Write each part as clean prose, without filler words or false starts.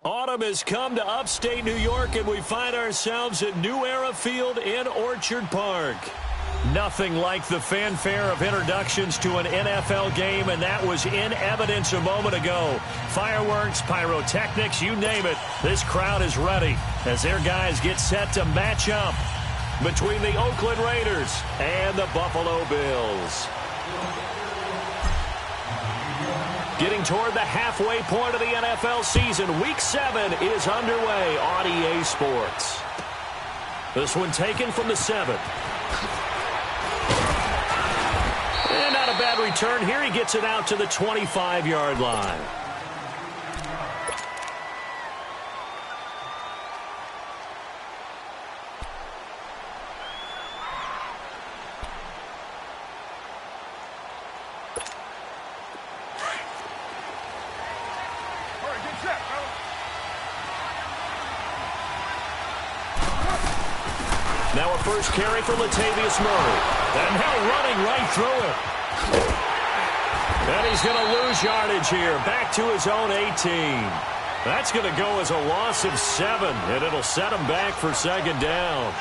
Autumn has come to upstate New York, and we find ourselves at New Era Field in Orchard Park. Nothing like the fanfare of introductions to an NFL game, and that was in evidence a moment ago. Fireworks, pyrotechnics, you name it. This crowd is ready as their guys get set to match up between the Oakland Raiders and the Buffalo Bills. Getting toward the halfway point of the NFL season, Week 7 is underway on EA Sports. This one taken from the 7. And not a bad return here. He gets it out to the 25-yard line. Now a first carry for Latavius Murray. And now running right through it. And he's going to lose yardage here. Back to his own 18. That's going to go as a loss of 7. And it'll set him back for second down.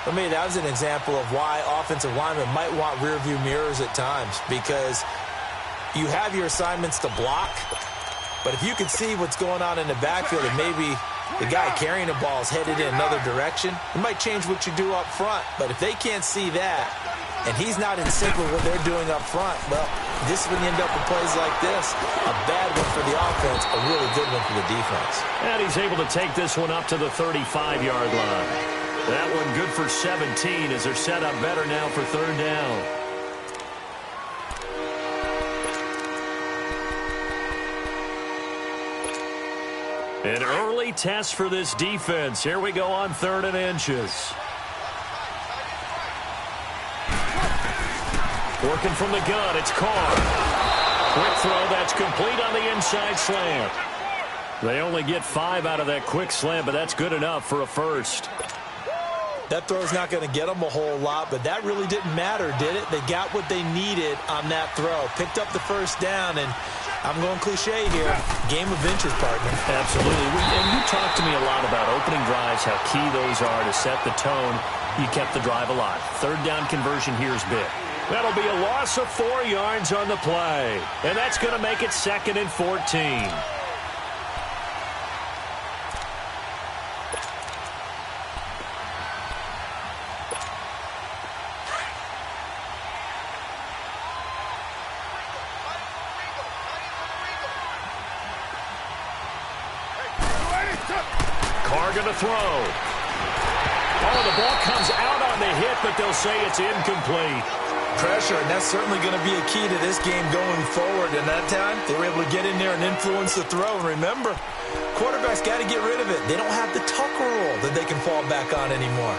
For me, that was an example of why offensive linemen might want rearview mirrors at times. Because you have your assignments to block. But if you can see what's going on in the backfield and maybe the guy carrying the ball is headed in another direction, it might change what you do up front. But if they can't see that, and he's not in sync with what they're doing up front, well, this is when you end up with plays like this. A bad one for the offense, a really good one for the defense. And he's able to take this one up to the 35-yard line. That one good for 17 as they're set up better now for third down. An early test for this defense. Here we go on 3rd and inches. Working from the gun, it's Carr. Quick throw, that's complete on the inside slant. They only get 5 out of that quick slant, but that's good enough for a first. That throw's not going to get them a whole lot, but that really didn't matter, did it? They got what they needed on that throw. Picked up the first down, and I'm going cliche here. Game of inches, partner. Absolutely. And you talked to me a lot about opening drives, how key those are to set the tone. You kept the drive alive. Third down conversion here is big. That'll be a loss of 4 yards on the play. And that's going to make it 2nd and 14. Carr going to throw. Oh, the ball comes out on the hit, but they'll say it's incomplete. Pressure, and that's certainly going to be a key to this game going forward. And that time, they were able to get in there and influence the throw. And remember, quarterbacks got to get rid of it. They don't have the Tucker rule that they can fall back on anymore.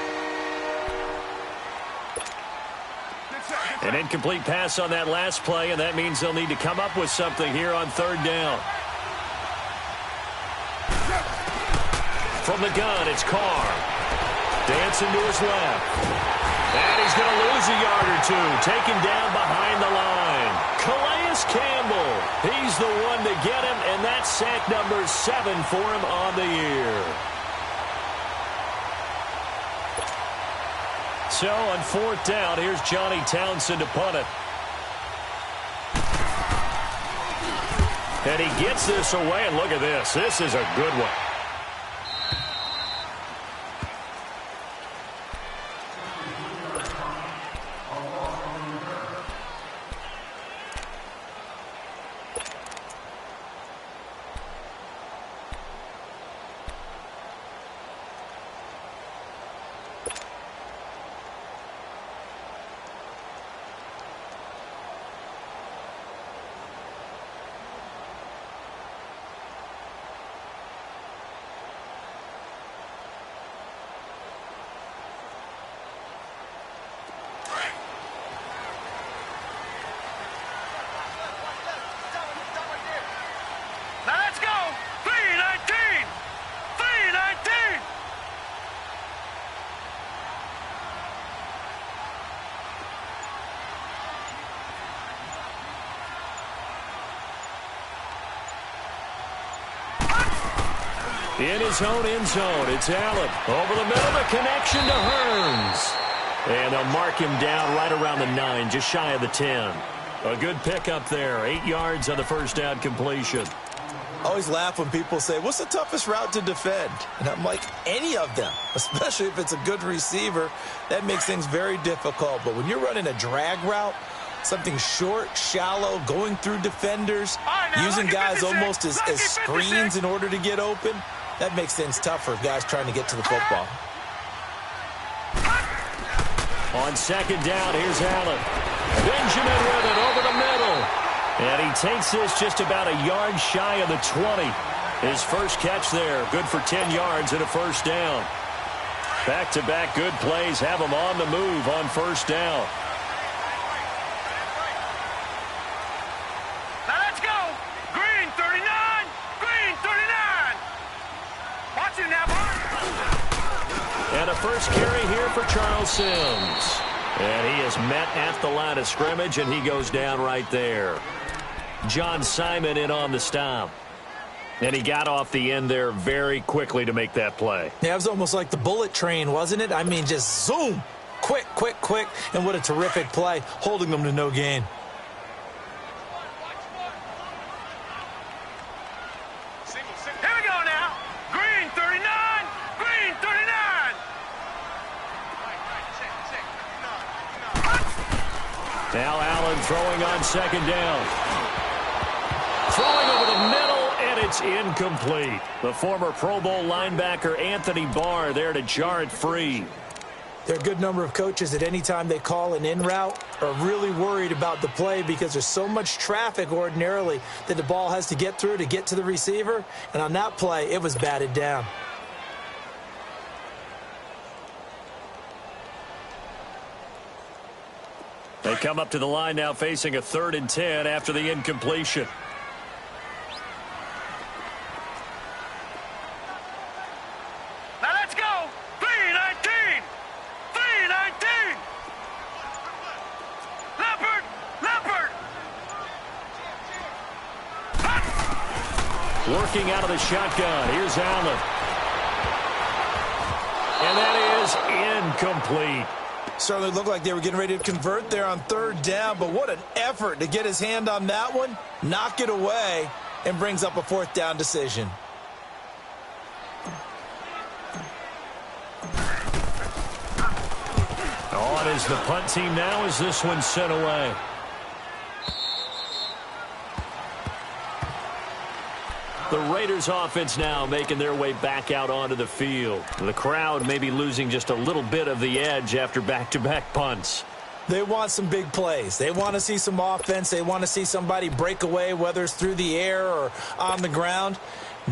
An incomplete pass on that last play, and that means they'll need to come up with something here on 3rd down. From the gun, it's Carr. Dancing to his left. And he's going to lose a yard or 2. Taken down behind the line. Calais Campbell. He's the one to get him, and that's sack number 7 for him on the year. So on 4th down, here's Johnny Townsend to punt it. And he gets this away, and look at this. This is a good one. In his own end zone, it's Allen. Over the middle, the connection to Hearns. And they'll mark him down right around the 9, just shy of the 10. A good pickup there, 8 yards on the first down completion. I always laugh when people say, what's the toughest route to defend? And I'm like, any of them, especially if it's a good receiver. That makes things very difficult. But when you're running a drag route, something short, shallow, going through defenders, using guys almost as screens in order to get open, that makes things tough for guys trying to get to the football. On second down, here's Allen. Benjamin with it over the middle. And he takes this just about a yard shy of the 20. His first catch there, good for 10 yards and a first down. Back-to-back good plays have him on the move on first down. Now let's go. Green 39. Green 39. Watch it now, boy. And a first carry here for Charles Sims. And he is met at the line of scrimmage, and he goes down right there. John Simon in on the stop. And he got off the end there very quickly to make that play. Yeah, it was almost like the bullet train, wasn't it? I mean, just zoom. Quick, quick, quick. And what a terrific play, holding them to no gain. Here we go now. Green 39. Green 39. Now Allen throwing on second down. Throwing over the middle, and it's incomplete. The former Pro Bowl linebacker Anthony Barr there to jar it free. There are a good number of coaches at any time they call an in route are really worried about the play because there's so much traffic ordinarily that the ball has to get through to get to the receiver. And on that play, it was batted down. They come up to the line now facing a 3rd and 10 after the incompletion. Now let's go. 319. 319. Leopard. Leopard. Working out of the shotgun. Here's Allen. And that is incomplete. Certainly looked like they were getting ready to convert there on 3rd down, but what an effort to get his hand on that one, knock it away, and brings up a 4th down decision. On is the punt team now as this one's sent away. The Raiders offense now making their way back out onto the field. The crowd may be losing just a little bit of the edge after back-to-back punts. They want some big plays. They want to see some offense. They want to see somebody break away, whether it's through the air or on the ground.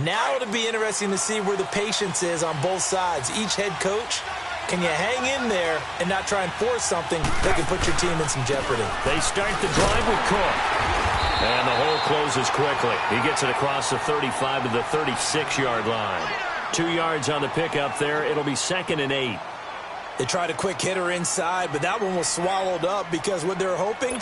Now it'll be interesting to see where the patience is on both sides. Each head coach, can you hang in there and not try and force something that could put your team in some jeopardy? They start the drive with Cook. And the hole closes quickly. He gets it across the 35 to the 36-yard line. 2 yards on the pickup there. It'll be 2nd and 8. They tried a quick hitter inside, but that one was swallowed up because what they're hoping,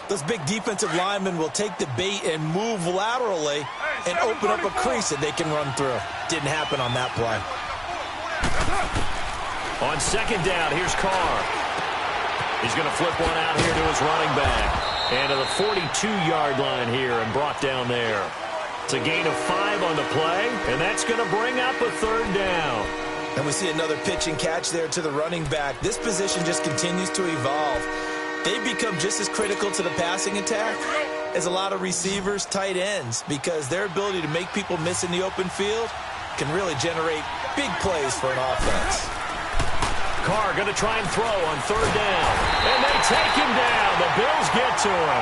those big defensive linemen will take the bait and move laterally and open up a crease that they can run through. Didn't happen on that play. On second down, here's Carr. He's going to flip one out here to his running back. And to the 42-yard line here and brought down there. It's a gain of 5 on the play, and that's going to bring up a 3rd down. And we see another pitch and catch there to the running back. This position just continues to evolve. They become just as critical to the passing attack as a lot of receivers, tight ends, because their ability to make people miss in the open field can really generate big plays for an offense. Carr going to try and throw on 3rd down. And they take him down. The Bills get to him.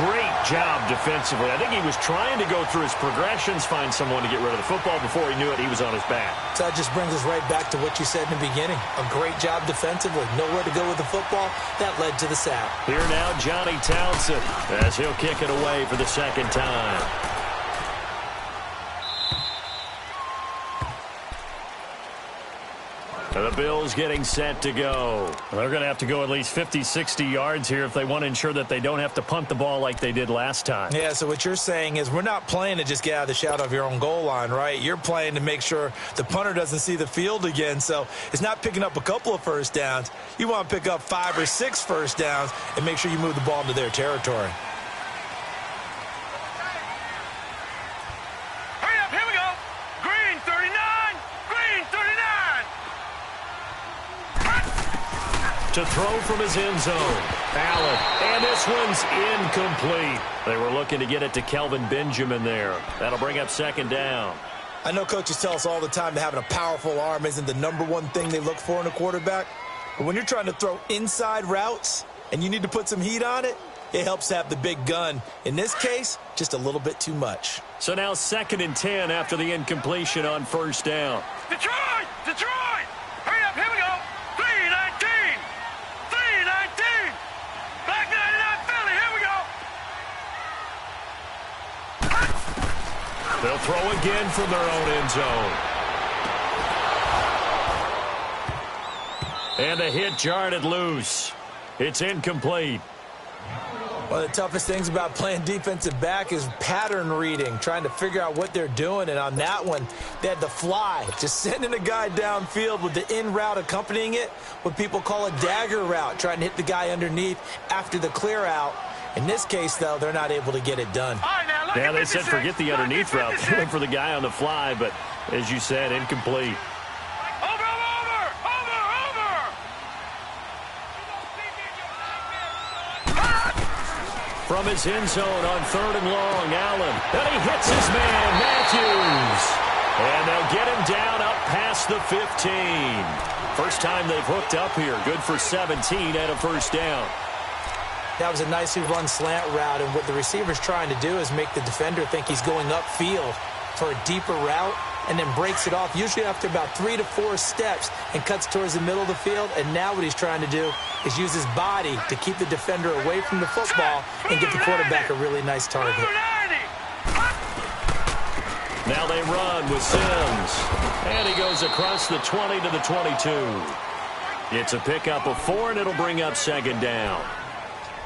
Great job defensively. I think he was trying to go through his progressions, find someone to get rid of the football. Before he knew it, he was on his back. So that just brings us right back to what you said in the beginning. A great job defensively. Nowhere to go with the football. That led to the sack. Here now, Johnny Townsend, as he'll kick it away for the 2nd time. The Bills getting set to go. They're going to have to go at least 50, 60 yards here if they want to ensure that they don't have to punt the ball like they did last time. Yeah, so what you're saying is we're not playing to just get out of the shadow of your own goal line, right? You're playing to make sure the punter doesn't see the field again. So it's not picking up a couple of first downs. You want to pick up 5 or 6 first downs and make sure you move the ball into their territory. Hurry up, here we go. Green 39, green 39. To throw from his end zone. Allen. And this one's incomplete. They were looking to get it to Kelvin Benjamin there. That'll bring up second down. I know coaches tell us all the time that having a powerful arm isn't the #1 thing they look for in a quarterback. But when you're trying to throw inside routes and you need to put some heat on it, it helps to have the big gun. In this case, just a little bit too much. So now 2nd and 10 after the incompletion on first down. Detroit, Detroit. Hurry up, here we go. 319, 319. Black 99 Philly, here we go. They'll throw again from their own end zone. And the hit jarred it loose. It's incomplete. One of the toughest things about playing defensive back is pattern reading, trying to figure out what they're doing. And on that one, they had the fly, just sending a guy downfield with the in route accompanying it, what people call a dagger route, trying to hit the guy underneath after the clear out. In this case, though, they're not able to get it done. All right, now, look Yeah, at they said 56. forget the underneath route. They went for the guy on the fly, but as you said, incomplete. Over. From his end zone on 3rd and long, Allen. And he hits his man, Matthews. And they'll get him down up past the 15. First time they've hooked up here. Good for 17 and a first down. That was a nicely run slant route, and what the receiver's trying to do is make the defender think he's going upfield for a deeper route and then breaks it off, usually after about 3 to 4 steps, and cuts towards the middle of the field. And now what he's trying to do is use his body to keep the defender away from the football and get the quarterback a really nice target. Now they run with Sims. And he goes across the 20 to the 22. It's a pickup of 4, and it'll bring up second down.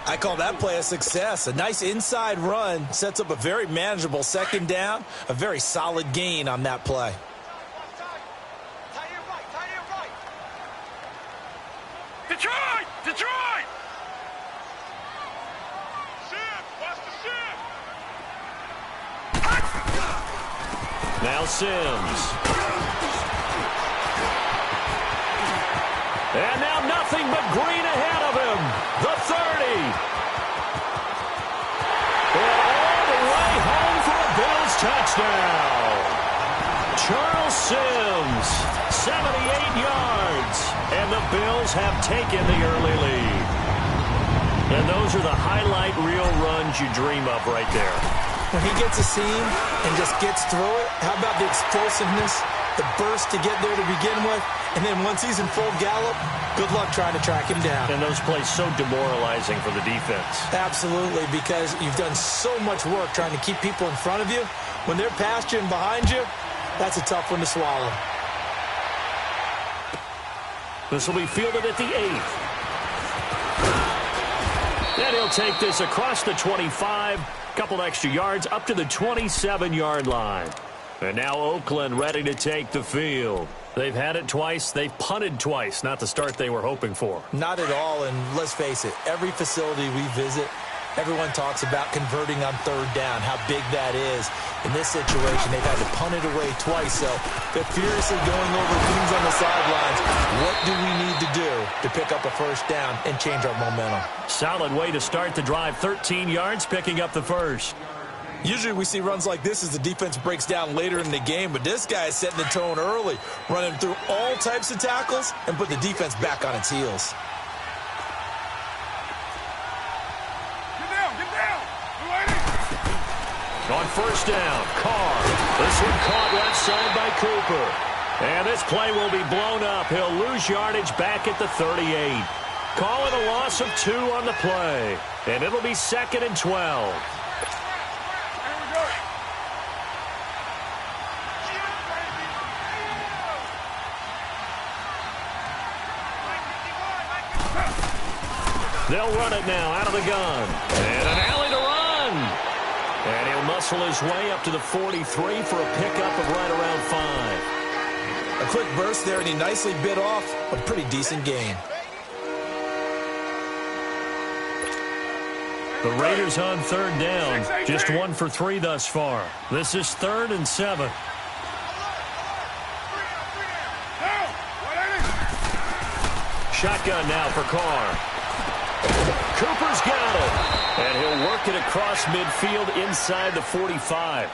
I call that play a success. A nice inside run sets up a very manageable second down, a very solid gain on that play. Detroit! Detroit! Watch the ship! Now Sims. And now nothing but green ahead of him. The 30. And all the way home for a Bills touchdown. Charles Sims, 78 yards. And the Bills have taken the early lead. And those are the highlight reel runs you dream of right there. When he gets a seam and just gets through it, how about the explosiveness, the burst to get there to begin with, and then once he's in full gallop, good luck trying to track him down. And those plays so demoralizing for the defense. Absolutely, because you've done so much work trying to keep people in front of you. When they're past you and behind you, that's a tough one to swallow. This will be fielded at the 8th. And he'll take this across the 25, couple extra yards up to the 27-yard line. And now Oakland ready to take the field. They've had it twice. They've punted twice. Not the start they were hoping for. Not at all, and let's face it, every facility we visit, everyone talks about converting on 3rd down, how big that is. In this situation, they've had to punt it away twice, so they're furiously going over things on the sidelines. What do we need to do to pick up a first down and change our momentum? Solid way to start the drive. 13 yards, picking up the first. Usually we see runs like this as the defense breaks down later in the game, but this guy is setting the tone early, running through all types of tackles and put the defense back on its heels. Get down! On first down, Carr. This one caught left side by Cooper. And this play will be blown up. He'll lose yardage back at the 38. Call it a loss of 2 on the play. And it'll be 2nd and 12. They'll run it now out of the gun. And an alley to run. And he'll muscle his way up to the 43 for a pickup of right around 5. A quick burst there, and he nicely bit off a pretty decent gain. The Raiders on third down. Just 1 for 3 thus far. This is 3rd and 7. Shotgun now for Carr. Cooper's got it. And he'll work it across midfield inside the 45.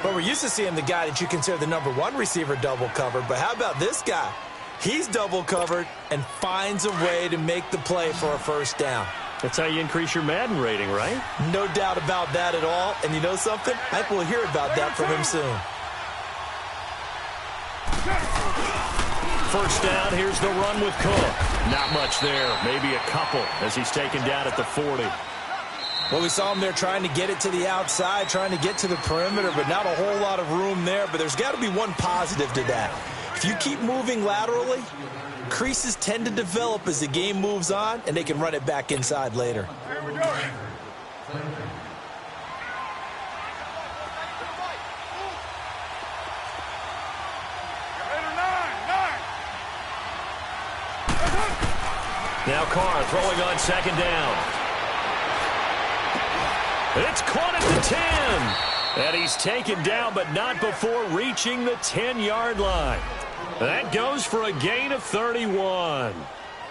Well, we're used to seeing the guy that you consider the number 1 receiver double covered, but how about this guy? He's double covered and finds a way to make the play for a first down. That's how you increase your Madden rating, right? No doubt about that at all. And you know something? I think we'll hear about that from him soon. First down, here's the run with Cook. Not much there, maybe a couple as he's taken down at the 40. Well, we saw him there trying to get it to the outside, trying to get to the perimeter, but not a whole lot of room there. But there's got to be one positive to that. If you keep moving laterally, creases tend to develop as the game moves on, and they can run it back inside later. Here we go. Now Carr throwing on second down. It's caught at the 10. And he's taken down, but not before reaching the 10-yard line. That goes for a gain of 31.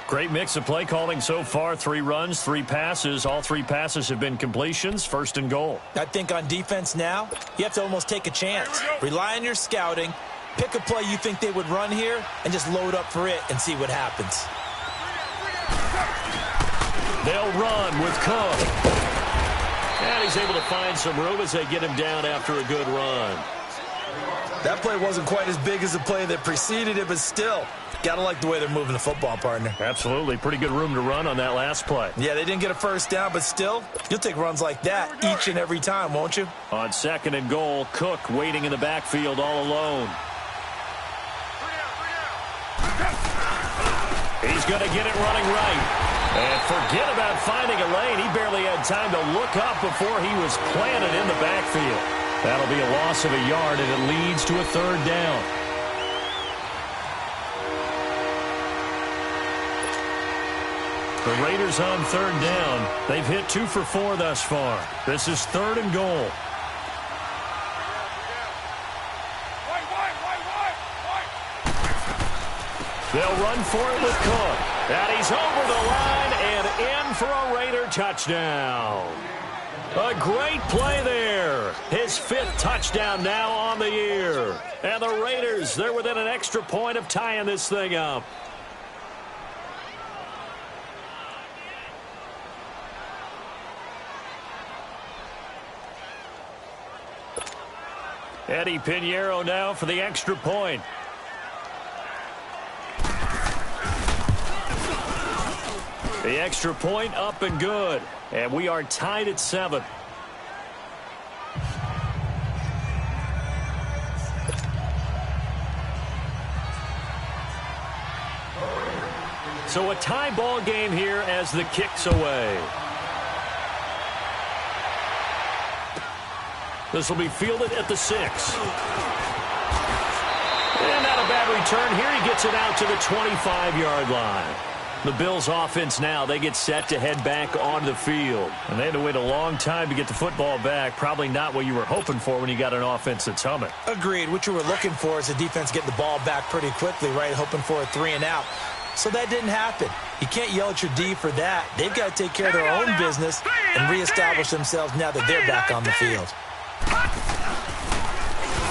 Great mix of play calling so far. 3 runs, 3 passes. All 3 passes have been completions. 1st and goal. I think on defense now, you have to almost take a chance. Rely on your scouting. Pick a play you think they would run here and just load up for it and see what happens. They'll run with Cook. And he's able to find some room as they get him down after a good run. That play wasn't quite as big as the play that preceded it, but still, got to like the way they're moving the football, partner. Absolutely. Pretty good room to run on that last play. Yeah, they didn't get a first down, but still, you'll take runs like that each and every time, won't you? On 2nd and goal, Cook waiting in the backfield all alone. He's going to get it running right. And forget about finding a lane. He barely had time to look up before he was planted in the backfield. That'll be a loss of a yard, and it leads to a 3rd down. The Raiders on 3rd down. They've hit 2 for 4 thus far. This is 3rd and goal. They'll run for it with Cook. And he's over the line and in for a Raider touchdown. A great play there. His 5th touchdown now on the year. And the Raiders, they're within an extra point of tying this thing up. Eddie Pinheiro now for the extra point. The extra point up and good. And we are tied at 7. So a tie ball game here as the kick's away. This will be fielded at the 6. And not a bad return here. He gets it out to the 25-yard line. The Bills offense now, they get set to head back onto the field. And they had to wait a long time to get the football back. Probably not what you were hoping for when you got an offense that's humming. Agreed. What you were looking for is the defense getting the ball back pretty quickly, right? Hoping for a 3 and out. So that didn't happen. You can't yell at your D for that. They've got to take care of their own business and reestablish themselves now that they're back on the field.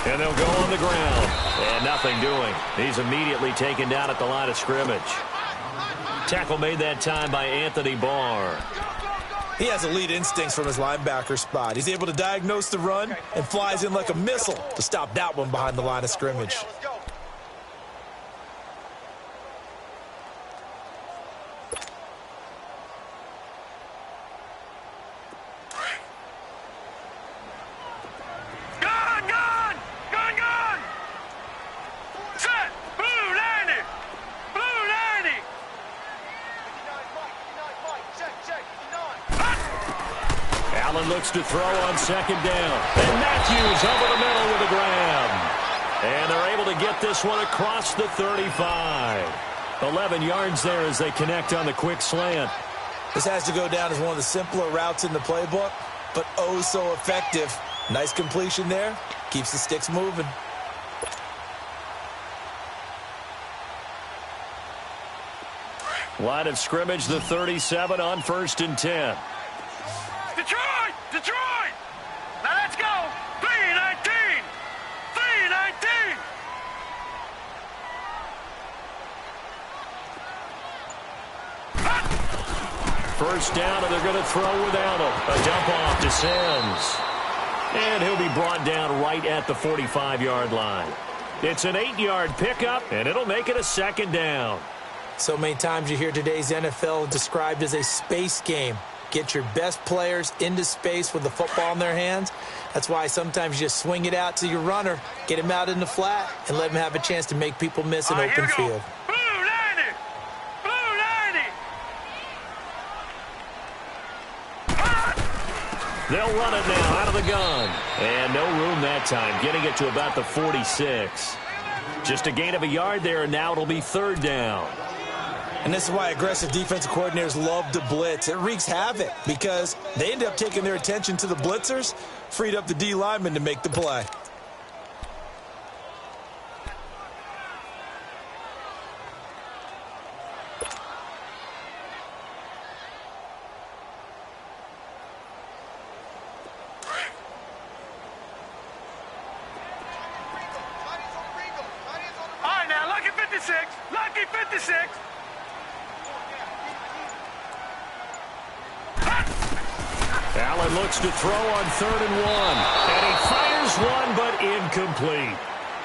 And they'll go on the ground. And nothing doing. He's immediately taken down at the line of scrimmage. Tackle made that time by Anthony Barr. He has elite instincts from his linebacker spot. He's able to diagnose the run and flies in like a missile to stop that one behind the line of scrimmage. looks to throw on second down. And Matthews over the middle with a grab. And they're able to get this one across the 35. 11 yards there as they connect on the quick slant. This has to go down as one of the simpler routes in the playbook, but oh so effective. Nice completion there. Keeps the sticks moving. Line of scrimmage, the 37 on 1st and 10. Detroit! Detroit! Now let's go! 3-19! 3-19! First down, and they're going to throw without him. A dump off to Sims. And he'll be brought down right at the 45-yard line. It's an 8-yard pickup, and it'll make it a second down. So many times you hear today's NFL described as a space game. Get your best players into space with the football in their hands. That's why sometimes you just swing it out to your runner, get him out in the flat, and let him have a chance to make people miss an open field. Blue 90! Blue 90! They'll run it now out of the gun. And no room that time, getting it to about the 46. Just a gain of a yard there, and now it'll be third down. And this is why aggressive defensive coordinators love to blitz. It wreaks havoc because they end up taking their attention to the blitzers, freed up the D lineman to make the play. All right, now, lucky 56. Lucky 56. Allen looks to throw on 3rd and 1. And he fires one, but incomplete.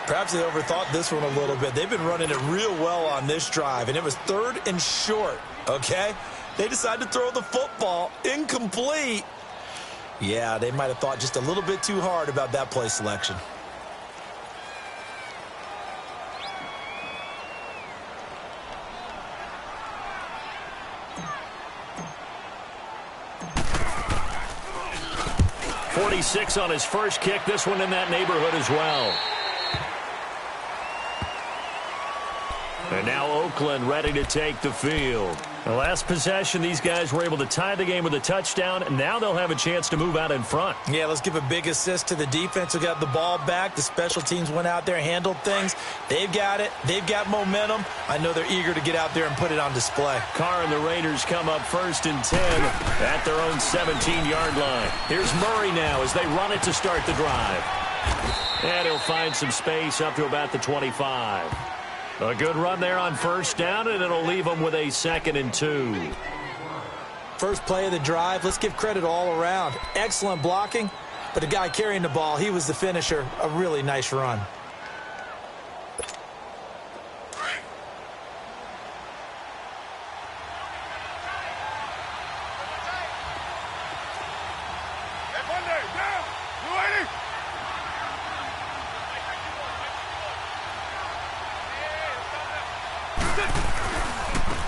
Perhaps they overthought this one a little bit. They've been running it real well on this drive, and it was 3rd and short, okay? They decided to throw the football incomplete. Yeah, they might have thought just a little bit too hard about that play selection. .46 on his first kick. This one in that neighborhood as well. And now Oakland ready to take the field. The last possession, these guys were able to tie the game with a touchdown, and now they'll have a chance to move out in front. Yeah, let's give a big assist to the defense who got the ball back. The special teams went out there, handled things. They've got it. They've got momentum. I know they're eager to get out there and put it on display. Carr and the Raiders come up 1st and 10 at their own 17-yard line. Here's Murray now as they run it to start the drive. And he'll find some space up to about the 25. A good run there on first down, and it'll leave them with a 2nd and 2. First play of the drive, let's give credit all around. Excellent blocking, but the guy carrying the ball, he was the finisher. A really nice run.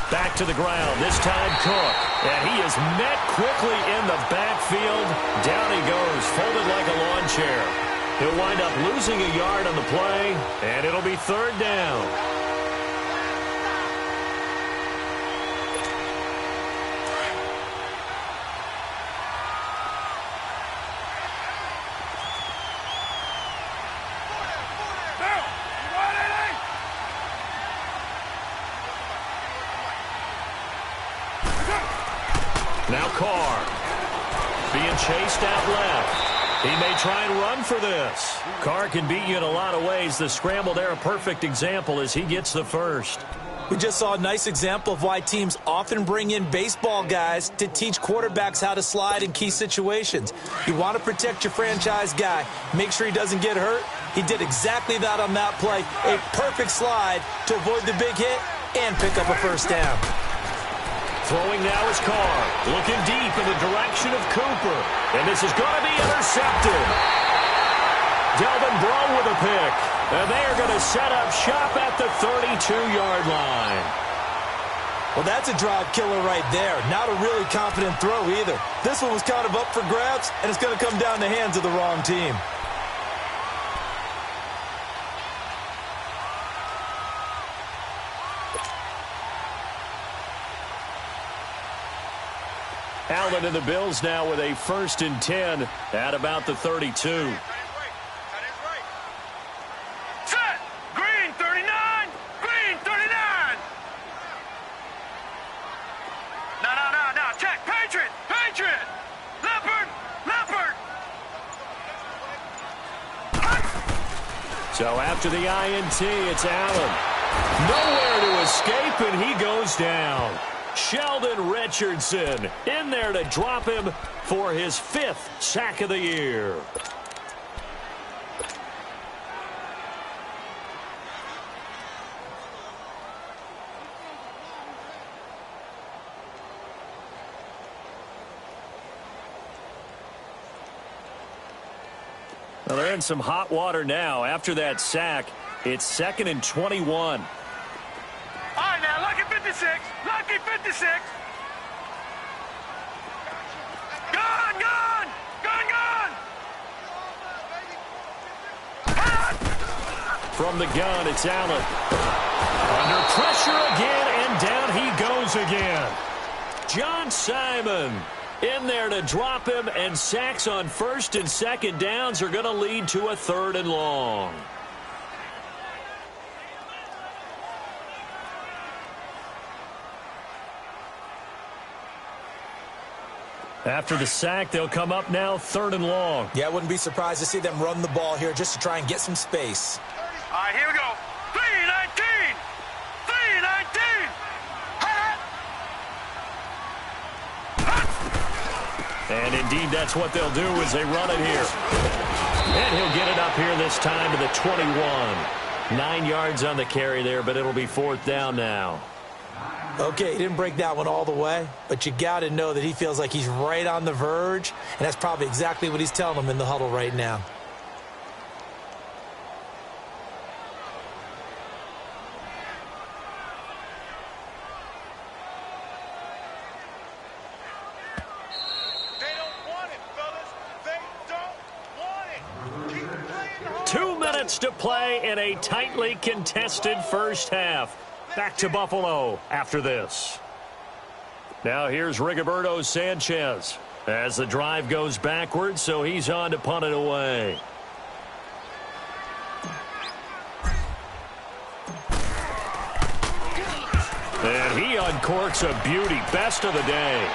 Back to the ground, this time Cook. And he is met quickly in the backfield. Down he goes, folded like a lawn chair. He'll wind up losing a yard on the play, and it'll be 3rd down. Now Carr being chased out left. He may try and run for this. Carr can beat you in a lot of ways. The scramble there, a perfect example as he gets the first. We just saw a nice example of why teams often bring in baseball guys to teach quarterbacks how to slide in key situations. You want to protect your franchise guy. Make sure he doesn't get hurt. He did exactly that on that play. A perfect slide to avoid the big hit and pick up a first down. Throwing now is Carr, looking deep in the direction of Cooper. And this is going to be intercepted. Delvin Breaux with a pick. And they are going to set up shop at the 32-yard line. Well, that's a drive killer right there. Not a really confident throw either. This one was kind of up for grabs, and it's going to come down the hands of the wrong team. Allen and the Bills now with a 1st and 10 at about the 32. Set! Green 39! Green 39! No. Check! Patriot! Patriot! Leopard! Leopard! So after the INT, it's Allen. Nowhere to escape, and he goes down. Sheldon Richardson in there to drop him for his 5th sack of the year. Well, they're in some hot water now. After that sack, it's 2nd and 21. All right, now, lucky 56. Lucky 56. Gun! From the gun, it's Allen. Under pressure again, and down he goes again. John Simon in there to drop him, and sacks on 1st and 2nd downs are going to lead to a 3rd and long. After the sack, they'll come up now 3rd and long. Yeah, I wouldn't be surprised to see them run the ball here just to try and get some space. All right, here we go. 3-19! 3-19! And indeed, that's what they'll do as they run it here. And he'll get it up here this time to the 21. 9 yards on the carry there, but it'll be 4th down now. Okay, he didn't break that one all the way, but you got to know that he feels like he's right on the verge, and that's probably exactly what he's telling them in the huddle right now. They don't want it, fellas. They don't want it. Keep playing hard. 2 minutes to play in a tightly contested first half. Back to Buffalo after this. Now here's Rigoberto Sanchez as the drive goes backwards, so he's on to punt it away. And he uncorks a beauty. Best of the day.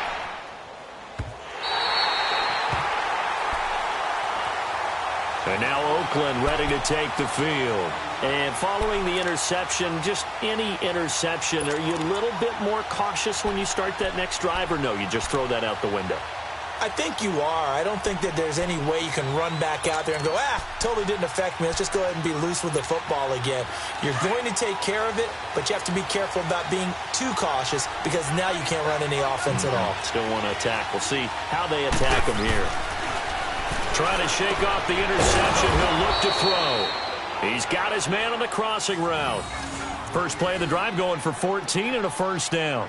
And now Oakland ready to take the field. And following the interception, just any interception, are you a little bit more cautious when you start that next drive, or no, you just throw that out the window? I think you are. I don't think that there's any way you can run back out there and go, totally didn't affect me. Let's just go ahead and be loose with the football again. You're going to take care of it, but you have to be careful about being too cautious because now you can't run any offense at all. Still want to attack. We'll see how they attack him here. Trying to shake off the interception. He'll look to throw. He's got his man on the crossing route. First play of the drive going for 14 and a 1st down.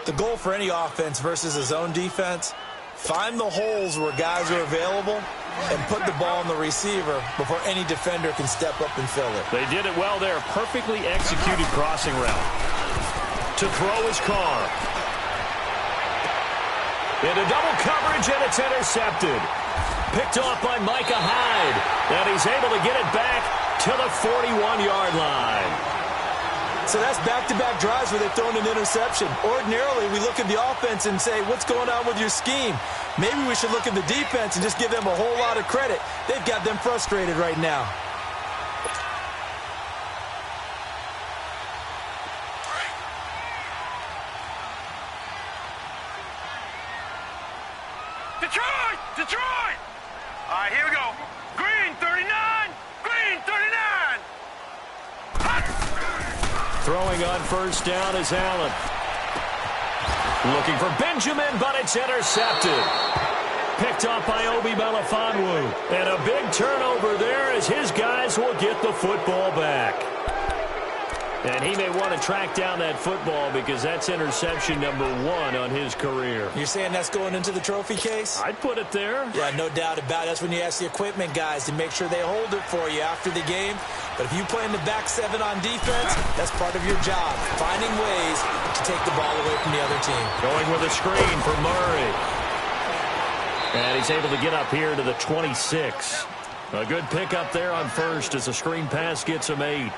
The goal for any offense versus a zone defense, find the holes where guys are available and put the ball on the receiver before any defender can step up and fill it. They did it well there. Perfectly executed crossing route. To throw his car. Into double coverage, and it's intercepted. Picked off by Micah Hyde. And he's able to get it back to the 41-yard line. So that's back-to-back drives where they've thrown an interception. Ordinarily, we look at the offense and say, what's going on with your scheme? Maybe we should look at the defense and just give them a whole lot of credit. They've got them frustrated right now. Detroit! Detroit! All right, here we go. Green 39! Green 39! Throwing on 1st down is Allen. Looking for Benjamin, but it's intercepted. Picked off by Obi Melifonwu. And a big turnover there as his guys will get the football back. And he may want to track down that football because that's interception number 1 on his career. You're saying that's going into the trophy case? I'd put it there. Yeah, no doubt about it. That's when you ask the equipment guys to make sure they hold it for you after the game. But if you play in the back 7 on defense, that's part of your job, finding ways to take the ball away from the other team. Going with a screen for Murray. And he's able to get up here to the 26. A good pickup there on first as the screen pass gets him 8.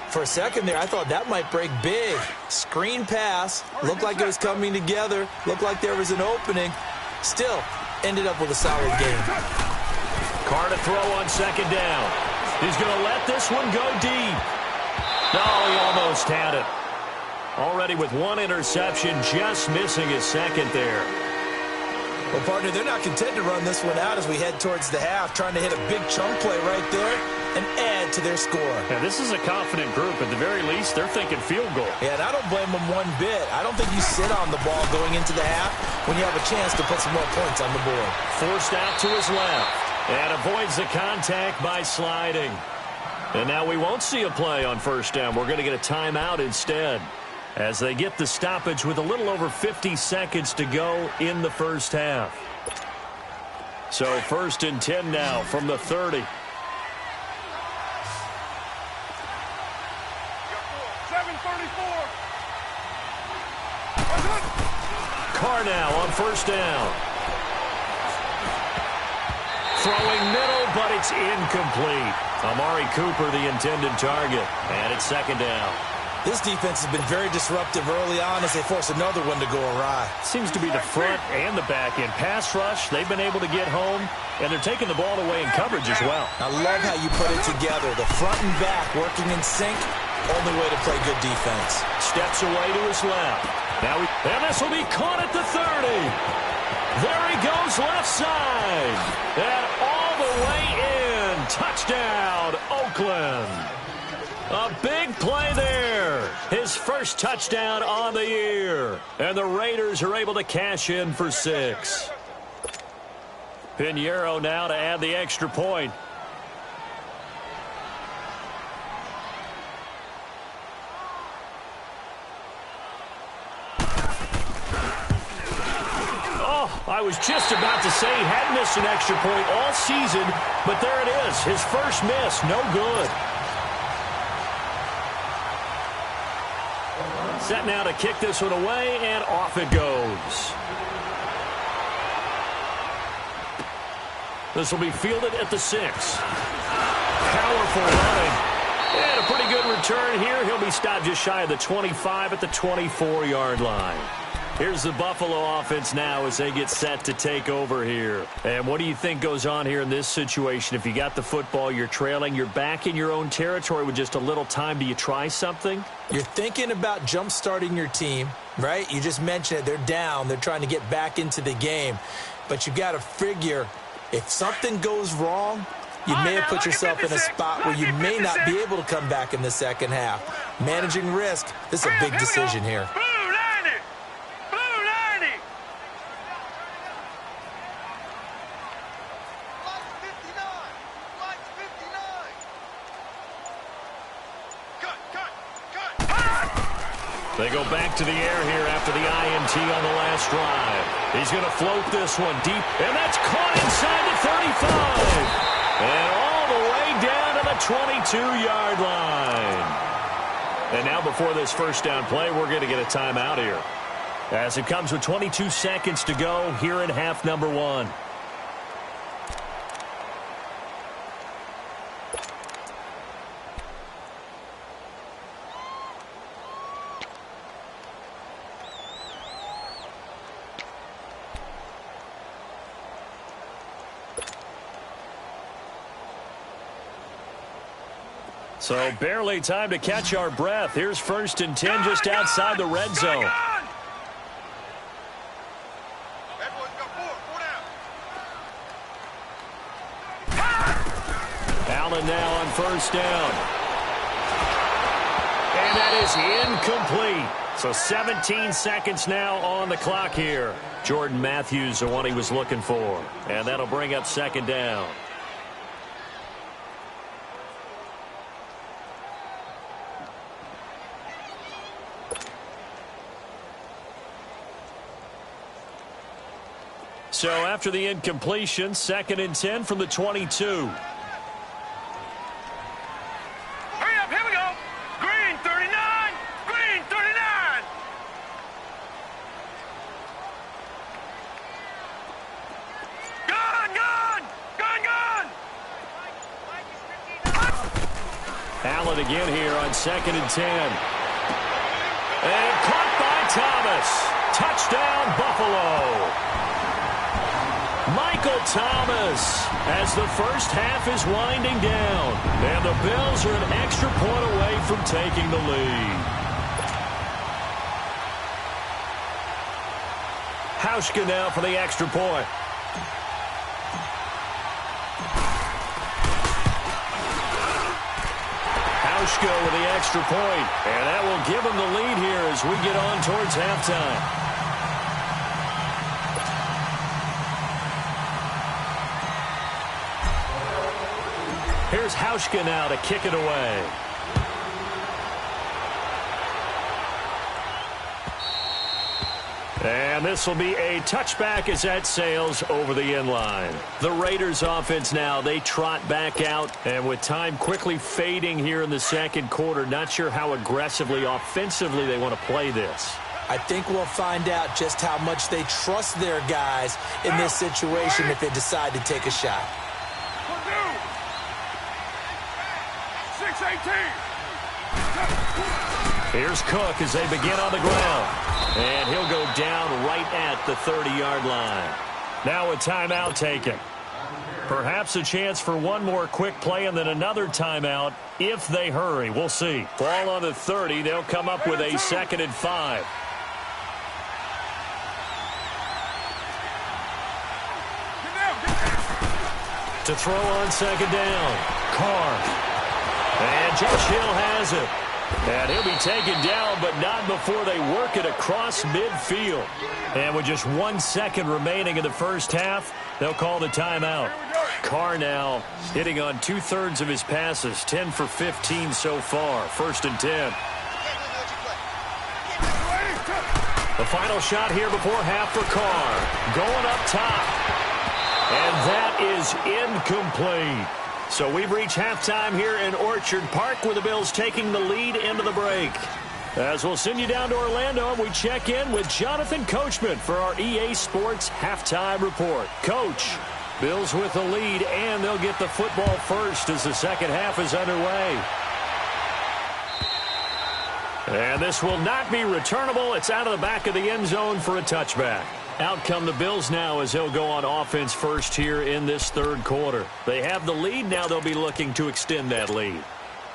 For a second there, I thought that might break big. Screen pass. Looked like it was coming together. Looked like there was an opening. Still, ended up with a solid game. Carr to throw on second down. He's going to let this one go deep. No, he almost had it. Already with 1 interception, just missing his second there. Well, partner, they're not content to run this one out as we head towards the half, trying to hit a big chunk play right there and add to their score. Now, this is a confident group. At the very least, they're thinking field goal. Yeah, and I don't blame them one bit. I don't think you sit on the ball going into the half when you have a chance to put some more points on the board. Forced out to his left and avoids the contact by sliding. And now we won't see a play on first down. We're going to get a timeout instead as they get the stoppage with a little over 50 seconds to go in the first half. So 1st and 10 now from the 30. 7:34. Carr now on first down. Throwing middle, but it's incomplete. Amari Cooper, the intended target. And it's second down. This defense has been very disruptive early on as they force another one to go awry. Seems to be the front and the back end. Pass rush, they've been able to get home, and they're taking the ball away in coverage as well. I love how you put it together. The front and back working in sync, only way to play good defense. Steps away to his left. And this will be caught at the 30. There he goes left side. And all the way in. Touchdown, Oakland. A big play there. His first touchdown on the year. And the Raiders are able to cash in for 6. Pinheiro now to add the extra point. Oh, I was just about to say he hadn't missed an extra point all season, but there it is. His first miss, no good. Set now to kick this one away, and off it goes. This will be fielded at the 6. Powerful running. And a pretty good return here. He'll be stopped just shy of the 25 at the 24-yard line. Here's the Buffalo offense now as they get set to take over here. And what do you think goes on here in this situation? If you got the football, you're trailing, you're back in your own territory with just a little time. Do you try something? You're thinking about jump-starting your team, right? You just mentioned it. They're down. They're trying to get back into the game. But you got to figure, if something goes wrong, you may have put yourself in a spot where you may not be able to come back in the second half. Managing risk, this is a big decision here. They go back to the air here after the INT on the last drive. He's going to float this one deep, and that's caught inside the 35. And all the way down to the 22-yard line. And now before this first down play, we're going to get a timeout here. As it comes with 22 seconds to go here in half number 1. So barely time to catch our breath. Here's 1st and 10 just outside the red zone. Allen now on first down. And that is incomplete. So 17 seconds now on the clock here. Jordan Matthews, the one he was looking for. And that'll bring up second down. So after the incompletion, 2nd and 10 from the 22. Hurry up, here we go. Green 39, green 39. Gun, gun, gun, gun. Allen again here on 2nd and 10. And caught by Thomas. Touchdown, Buffalo. Michael Thomas as the first half is winding down. And the Bills are an extra point away from taking the lead. Hauschka now for the extra point. Hauschka with the extra point. And that will give him the lead here as we get on towards halftime. Here's Hauschka now to kick it away. And this will be a touchback as that sails over the end line. The Raiders offense now, they trot back out. And with time quickly fading here in the second quarter, not sure how aggressively, offensively they want to play this. I think we'll find out just how much they trust their guys in this situation if they decide to take a shot. 6-18. Here's Cook as they begin on the ground. And he'll go down right at the 30-yard line. Now a timeout taken. Perhaps a chance for one more quick play and then another timeout if they hurry. We'll see. Ball on the 30. They'll come up with a 2nd and 5. To throw on 2nd down. Carr. And Josh Hill has it. And he'll be taken down, but not before they work it across midfield. And with just 1 second remaining in the first half, they'll call the timeout. Carr now hitting on 2/3 of his passes, 10 for 15 so far. 1st and 10. The final shot here before half for Carr. Going up top. And that is incomplete. So we've reached halftime here in Orchard Park with the Bills taking the lead into the break. As we'll send you down to Orlando and we check in with Jonathan Coachman for our EA Sports Halftime Report. Coach, Bills with the lead and they'll get the football first as the second half is underway. And this will not be returnable. It's out of the back of the end zone for a touchback. Out come the Bills now as they'll go on offense first here in this third quarter. They have the lead. Now they'll be looking to extend that lead.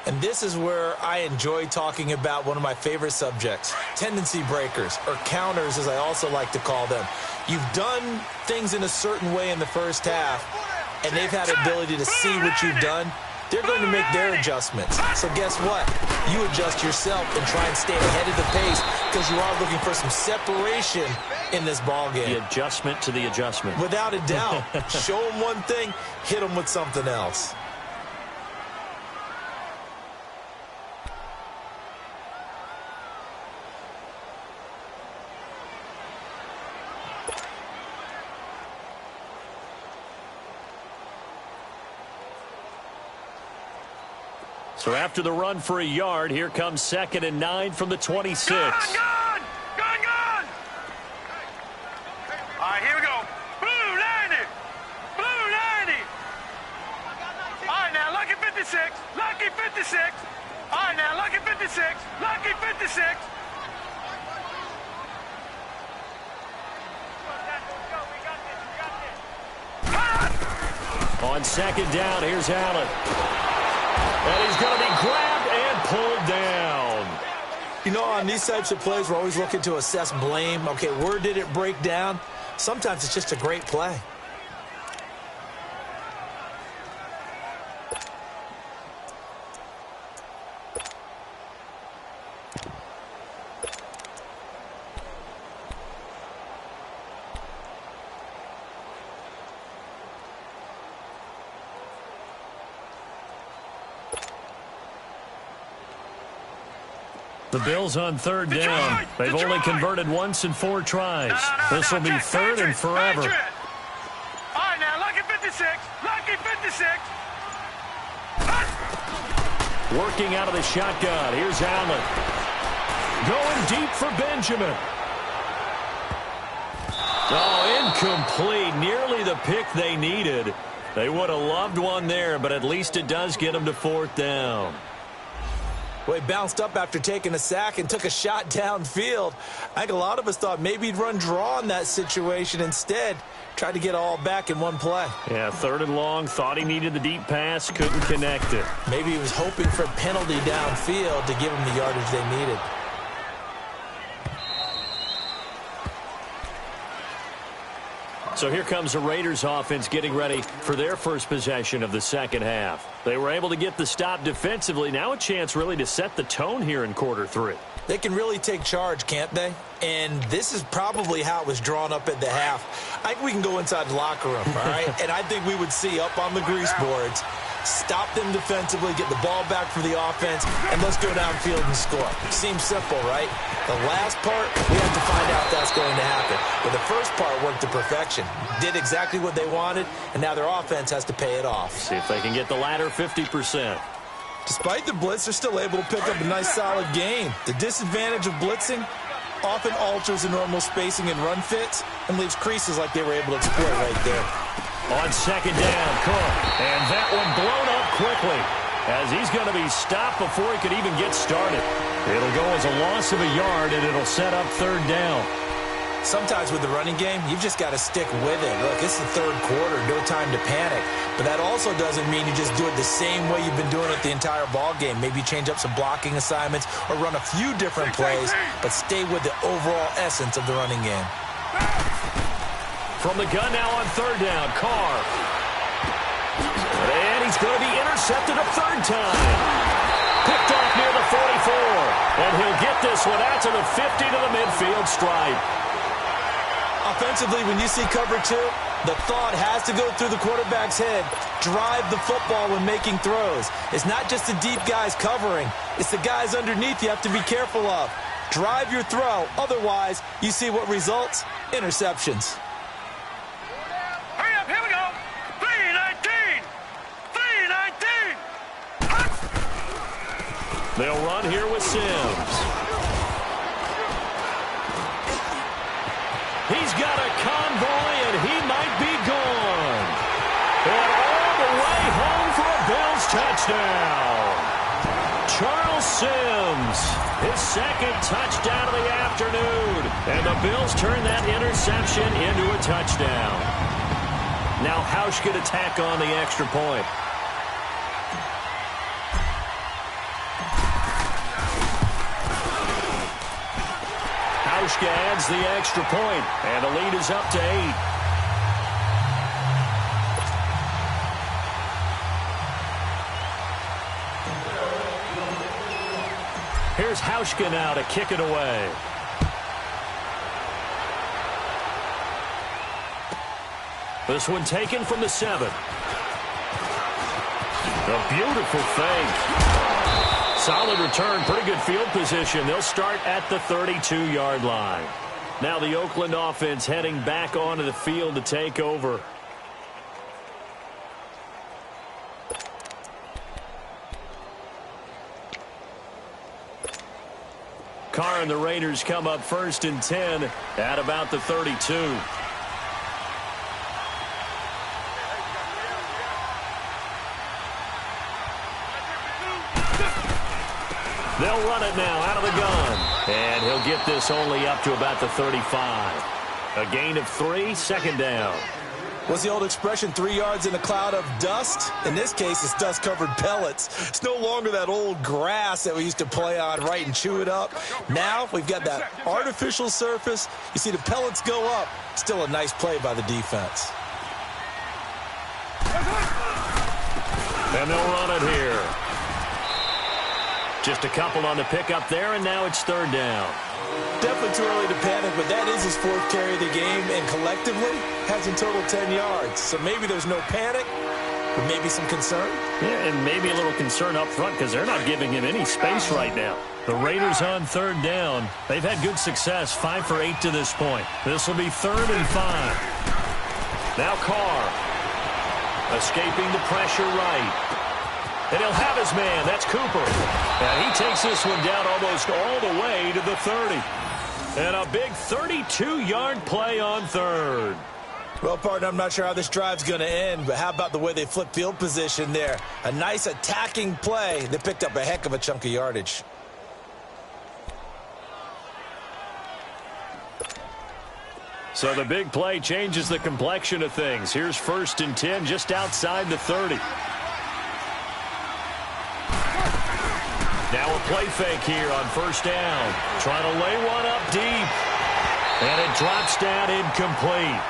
And this is where I enjoy talking about one of my favorite subjects, tendency breakers, or counters as I also like to call them. You've done things in a certain way in the first half, and they've had the ability to see what you've done. They're going to make their adjustments. So guess what? You adjust yourself and try and stay ahead of the pace because you are looking for some separation in this ball game. The adjustment to the adjustment. Without a doubt. Show them one thing, hit them with something else. So after the run for a yard, here comes 2nd and 9 from the 26. Gun! All right, here we go. Blue 90. Blue 90. All right, now, lucky 56. Lucky 56. All right, now, lucky 56. Lucky 56. On 2nd down, here's Allen. And he's going to be grabbed and pulled down. You know, on these types of plays, we're always looking to assess blame. Okay, where did it break down? Sometimes it's just a great play. The Bills on 3rd down. They've only converted once in 4 tries. This will be 3rd and forever. Working out of the shotgun. Here's Allen. Going deep for Benjamin. Oh, incomplete. Nearly the pick they needed. They would have loved one there, but at least it does get them to 4th down. Well, he bounced up after taking a sack and took a shot downfield. I think a lot of us thought maybe he'd run draw in that situation. Instead, tried to get it all back in one play. Yeah, 3rd and long. Thought he needed the deep pass. Couldn't connect it. Maybe he was hoping for a penalty downfield to give him the yardage they needed. So here comes the Raiders offense getting ready for their first possession of the second half. They were able to get the stop defensively. Now a chance really to set the tone here in quarter 3. They can really take charge, can't they? And this is probably how it was drawn up at the half. I think we can go inside the locker room, all right? And I think we would see up on the grease boards, stop them defensively, get the ball back for the offense, and let's go downfield and score. Seems simple, right? The last part, we have to find out if that's going to happen. But the first part worked to perfection. Did exactly what they wanted, and now their offense has to pay it off. See if they can get the latter 50%. Despite the blitz, they're still able to pick up a nice, solid gain. The disadvantage of blitzing often alters the normal spacing and run fits and leaves creases like they were able to exploit right there. On 2nd down, Cook. And that one blown up quickly as he's going to be stopped before he could even get started. It'll go as a loss of a yard, and it'll set up 3rd down. Sometimes with the running game, you've just got to stick with it. Look, it's the 3rd quarter, no time to panic. But that also doesn't mean you just do it the same way you've been doing it the entire ball game. Maybe change up some blocking assignments or run a few different plays, but stay with the overall essence of the running game. From the gun now on 3rd down, Carr. And he's going to be intercepted a 3rd time. Picked off near the 44. And he'll get this one out to the 50 to the midfield stripe. Offensively, when you see cover 2, the thought has to go through the quarterback's head. Drive the football when making throws. It's not just the deep guys covering. It's the guys underneath you have to be careful of. Drive your throw. Otherwise, you see what results? Interceptions. Hurry up, here we go. 3-19. 3-19. They'll run here with Sims. He's got a convoy, and he might be gone. And all the way home for a Bills touchdown. Charles Sims, his 2nd touchdown of the afternoon. And the Bills turn that interception into a touchdown. Now Hauschka to tack on the extra point. Hauschka adds the extra point, and the lead is up to 8. Here's Hauschka now to kick it away. This one taken from the 7. A beautiful fake. Solid return, pretty good field position. They'll start at the 32-yard line. Now the Oakland offense heading back onto the field to take over. Carr and the Raiders come up 1st and 10 at about the 32. They'll run it now out of the gun. And he'll get this only up to about the 35. A gain of 3, 2nd down. What's the old expression, 3 yards in a cloud of dust? In this case, it's dust-covered pellets. It's no longer that old grass that we used to play on, right, and chew it up. Now we've got that artificial surface. You see the pellets go up. Still a nice play by the defense. And they'll run it here. Just a couple on the pickup there, and now it's 3rd down. Definitely too early to panic, but that is his 4th carry of the game, and collectively has in total 10 yards. So maybe there's no panic, but maybe some concern. Yeah, and maybe a little concern up front because they're not giving him any space right now. The Raiders on 3rd down. They've had good success, 5 for 8 to this point. This will be 3rd and 5. Now Carr, escaping the pressure right. And he'll have his man. That's Cooper. And he takes this one down almost all the way to the 30. And a big 32-yard play on third. Well, partner, I'm not sure how this drive's going to end, but how about the way they flip field position there? A nice attacking play. They picked up a heck of a chunk of yardage. So the big play changes the complexion of things. Here's 1st and 10 just outside the 30. Now a play fake here on 1st down. Trying to lay one up deep. And it drops down incomplete.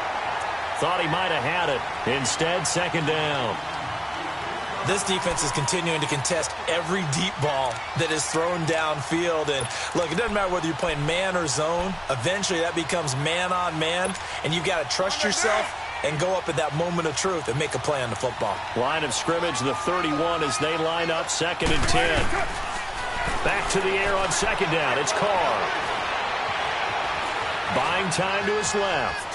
Thought he might have had it. Instead, 2nd down. This defense is continuing to contest every deep ball that is thrown downfield. And, look, it doesn't matter whether you're playing man or zone. Eventually, that becomes man-on-man, and you've got to trust yourself and go up at that moment of truth and make a play on the football. Line of scrimmage, the 31 as they line up, 2nd and 10. Back to the air on 2nd down. It's Carr. Buying time to his left.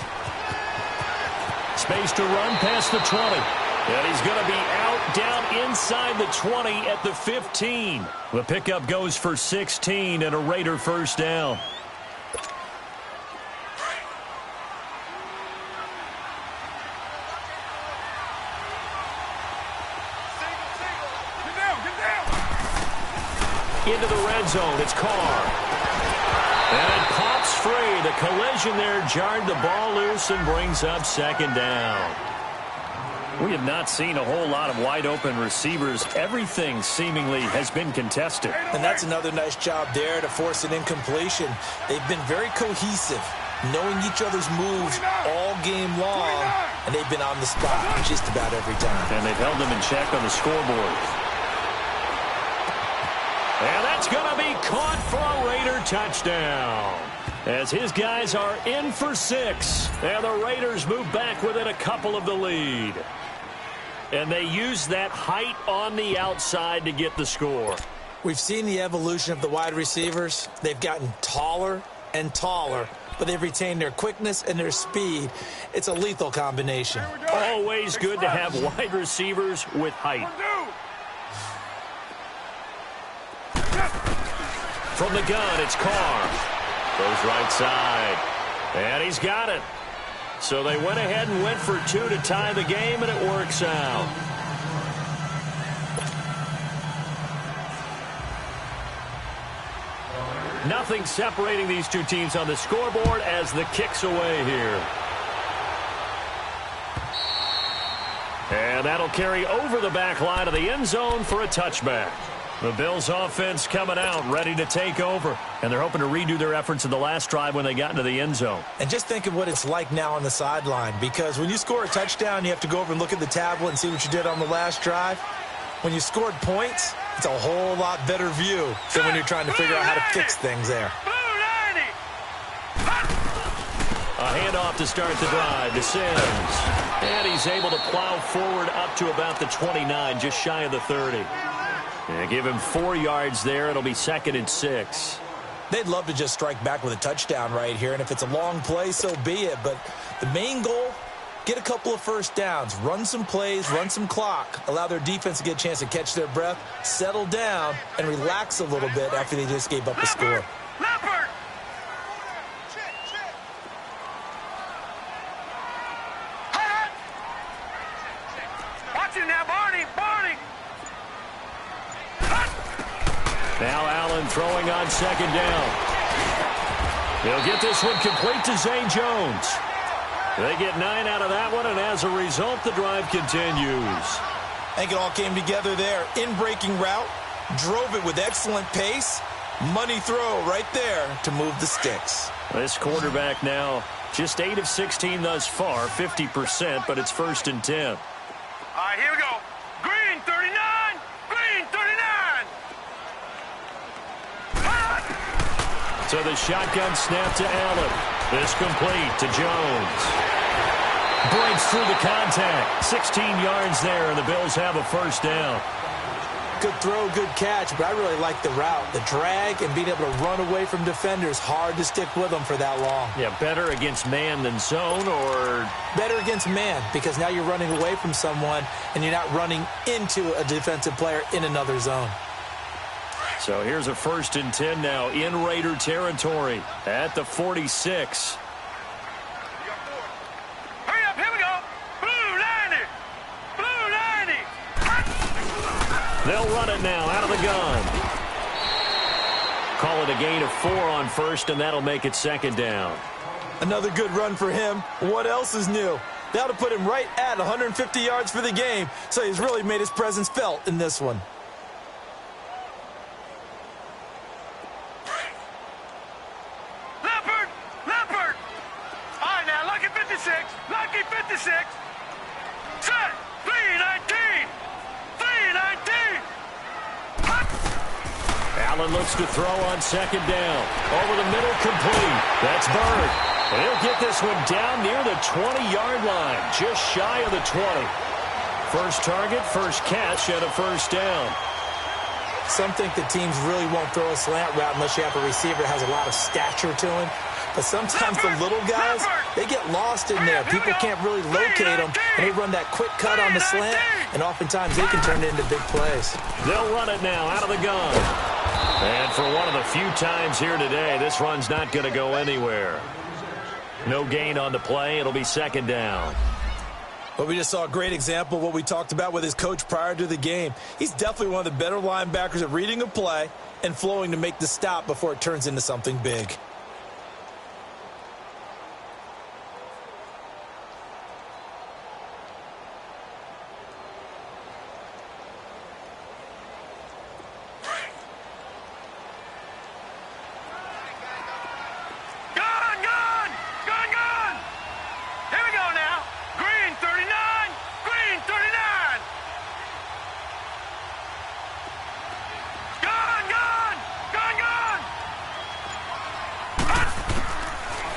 Space to run past the 20. And he's going to be out down inside the 20 at the 15. The pickup goes for 16 and a Raider 1st down. Into the red zone. It's Carr. And it pops free. The collision there jarred the ball loose and brings up 2nd down. We have not seen a whole lot of wide-open receivers. Everything seemingly has been contested. And that's another nice job there to force an incompletion. They've been very cohesive, knowing each other's moves all game long, and they've been on the spot just about every time. And they've held them in check on the scoreboard. And that's going to be caught for a Raider touchdown. As his guys are in for 6. And the Raiders move back within a couple of the lead. And they use that height on the outside to get the score. We've seen the evolution of the wide receivers. They've gotten taller and taller, but they've retained their quickness and their speed. It's a lethal combination. Always good to have wide receivers with height. From the gun, it's Carr. Goes right side. And he's got it. So they went ahead and went for 2 to tie the game, and it works out. Nothing separating these two teams on the scoreboard as the kick's away here. And that'll carry over the back line of the end zone for a touchback. The Bills offense coming out, ready to take over. And they're hoping to redo their efforts in the last drive when they got into the end zone. And just think of what it's like now on the sideline. Because when you score a touchdown, you have to go over and look at the tablet and see what you did on the last drive. When you scored points, it's a whole lot better view than when you're trying to figure out how to fix things there. A handoff to start the drive to Sims. And he's able to plow forward up to about the 29, just shy of the 30. And give him 4 yards there. It'll be 2nd and 6. They'd love to just strike back with a touchdown right here, and if it's a long play, so be it. But the main goal, get a couple of first downs, run some plays, run some clock, allow their defense to get a chance to catch their breath, settle down, and relax a little bit after they just gave up a score. Leopard! Watch it now, Barney! Barney! Now Allen throwing on 2nd down. He'll get this one complete to Zay Jones. They get 9 out of that one, and as a result, the drive continues. I think it all came together there. In-breaking route, drove it with excellent pace. Money throw right there to move the sticks. This quarterback now just 8 of 16 thus far, 50%, but it's 1st and 10. All right, here we go. Green, 39! Green, 39! So the shotgun snap to Allen. This complete to Jones. Breaks through the contact. 16 yards there, and the Bills have a 1st down. Good throw, good catch, but I really like the route. The drag and being able to run away from defenders, hard to stick with them for that long. Yeah, better against man than zone, or? Better against man, because now you're running away from someone and you're not running into a defensive player in another zone. So here's a 1st and 10 now in Raider territory at the 46. Hurry up, here we go. Blue 90. Blue 90. They'll run it now out of the gun. Call it a gain of 4 on 1st, and that'll make it 2nd down. Another good run for him. What else is new? That'll put him right at 150 yards for the game, so he's really made his presence felt in this one. Leopard. All right, now, lucky 56. Lucky 56. Set. 319. 319. Allen looks to throw on 2nd down. Over the middle, complete. That's Bird. And he'll get this one down near the 20-yard line, just shy of the 20. First target, first catch, and a 1st down. Some think the teams really won't throw a slant route unless you have a receiver that has a lot of stature to him. But sometimes the little guys, they get lost in there. People can't really locate them, and they run that quick cut on the slant, and oftentimes they can turn it into big plays. They'll run it now out of the gun. And for one of the few times here today, this run's not going to go anywhere. No gain on the play. It'll be 2nd down. But we just saw a great example of what we talked about with his coach prior to the game. He's definitely one of the better linebackers at reading a play and flowing to make the stop before it turns into something big.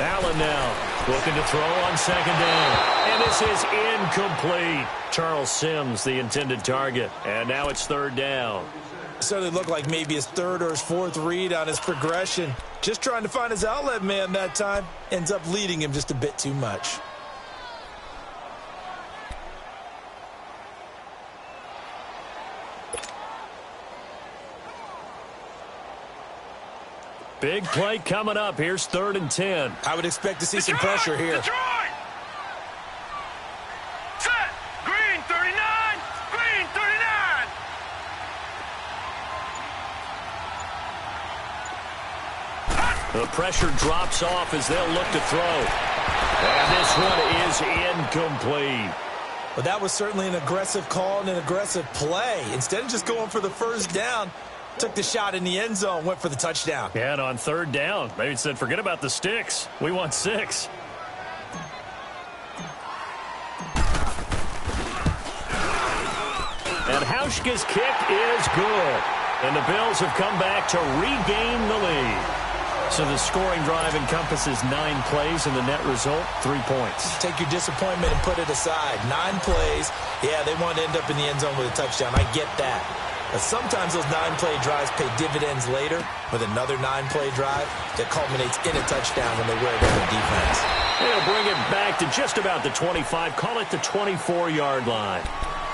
Allen now looking to throw on 2nd down. And this is incomplete. Charles Sims, the intended target. And now it's 3rd down. Certainly looked like maybe his 3rd or his 4th read on his progression. Just trying to find his outlet man that time. Ends up leading him just a bit too much. Big play coming up. Here's 3rd and 10. I would expect to see some pressure here. Detroit. Set. Green 39. Green 39. The pressure drops off as they'll look to throw. And this one is incomplete. Well, that was certainly an aggressive call and an aggressive play. Instead of just going for the 1st down, took the shot in the end zone, went for the touchdown. Yeah, and on 3rd down, maybe said, forget about the sticks. We want 6. And Hauschka's kick is good. And the Bills have come back to regain the lead. So the scoring drive encompasses 9 plays, and the net result, 3 points. Take your disappointment and put it aside. 9 plays. Yeah, they want to end up in the end zone with a touchdown. I get that. But sometimes those 9-play drives pay dividends later with another 9-play drive that culminates in a touchdown when they wear down the defense. They'll bring it back to just about the 25, call it the 24-yard line.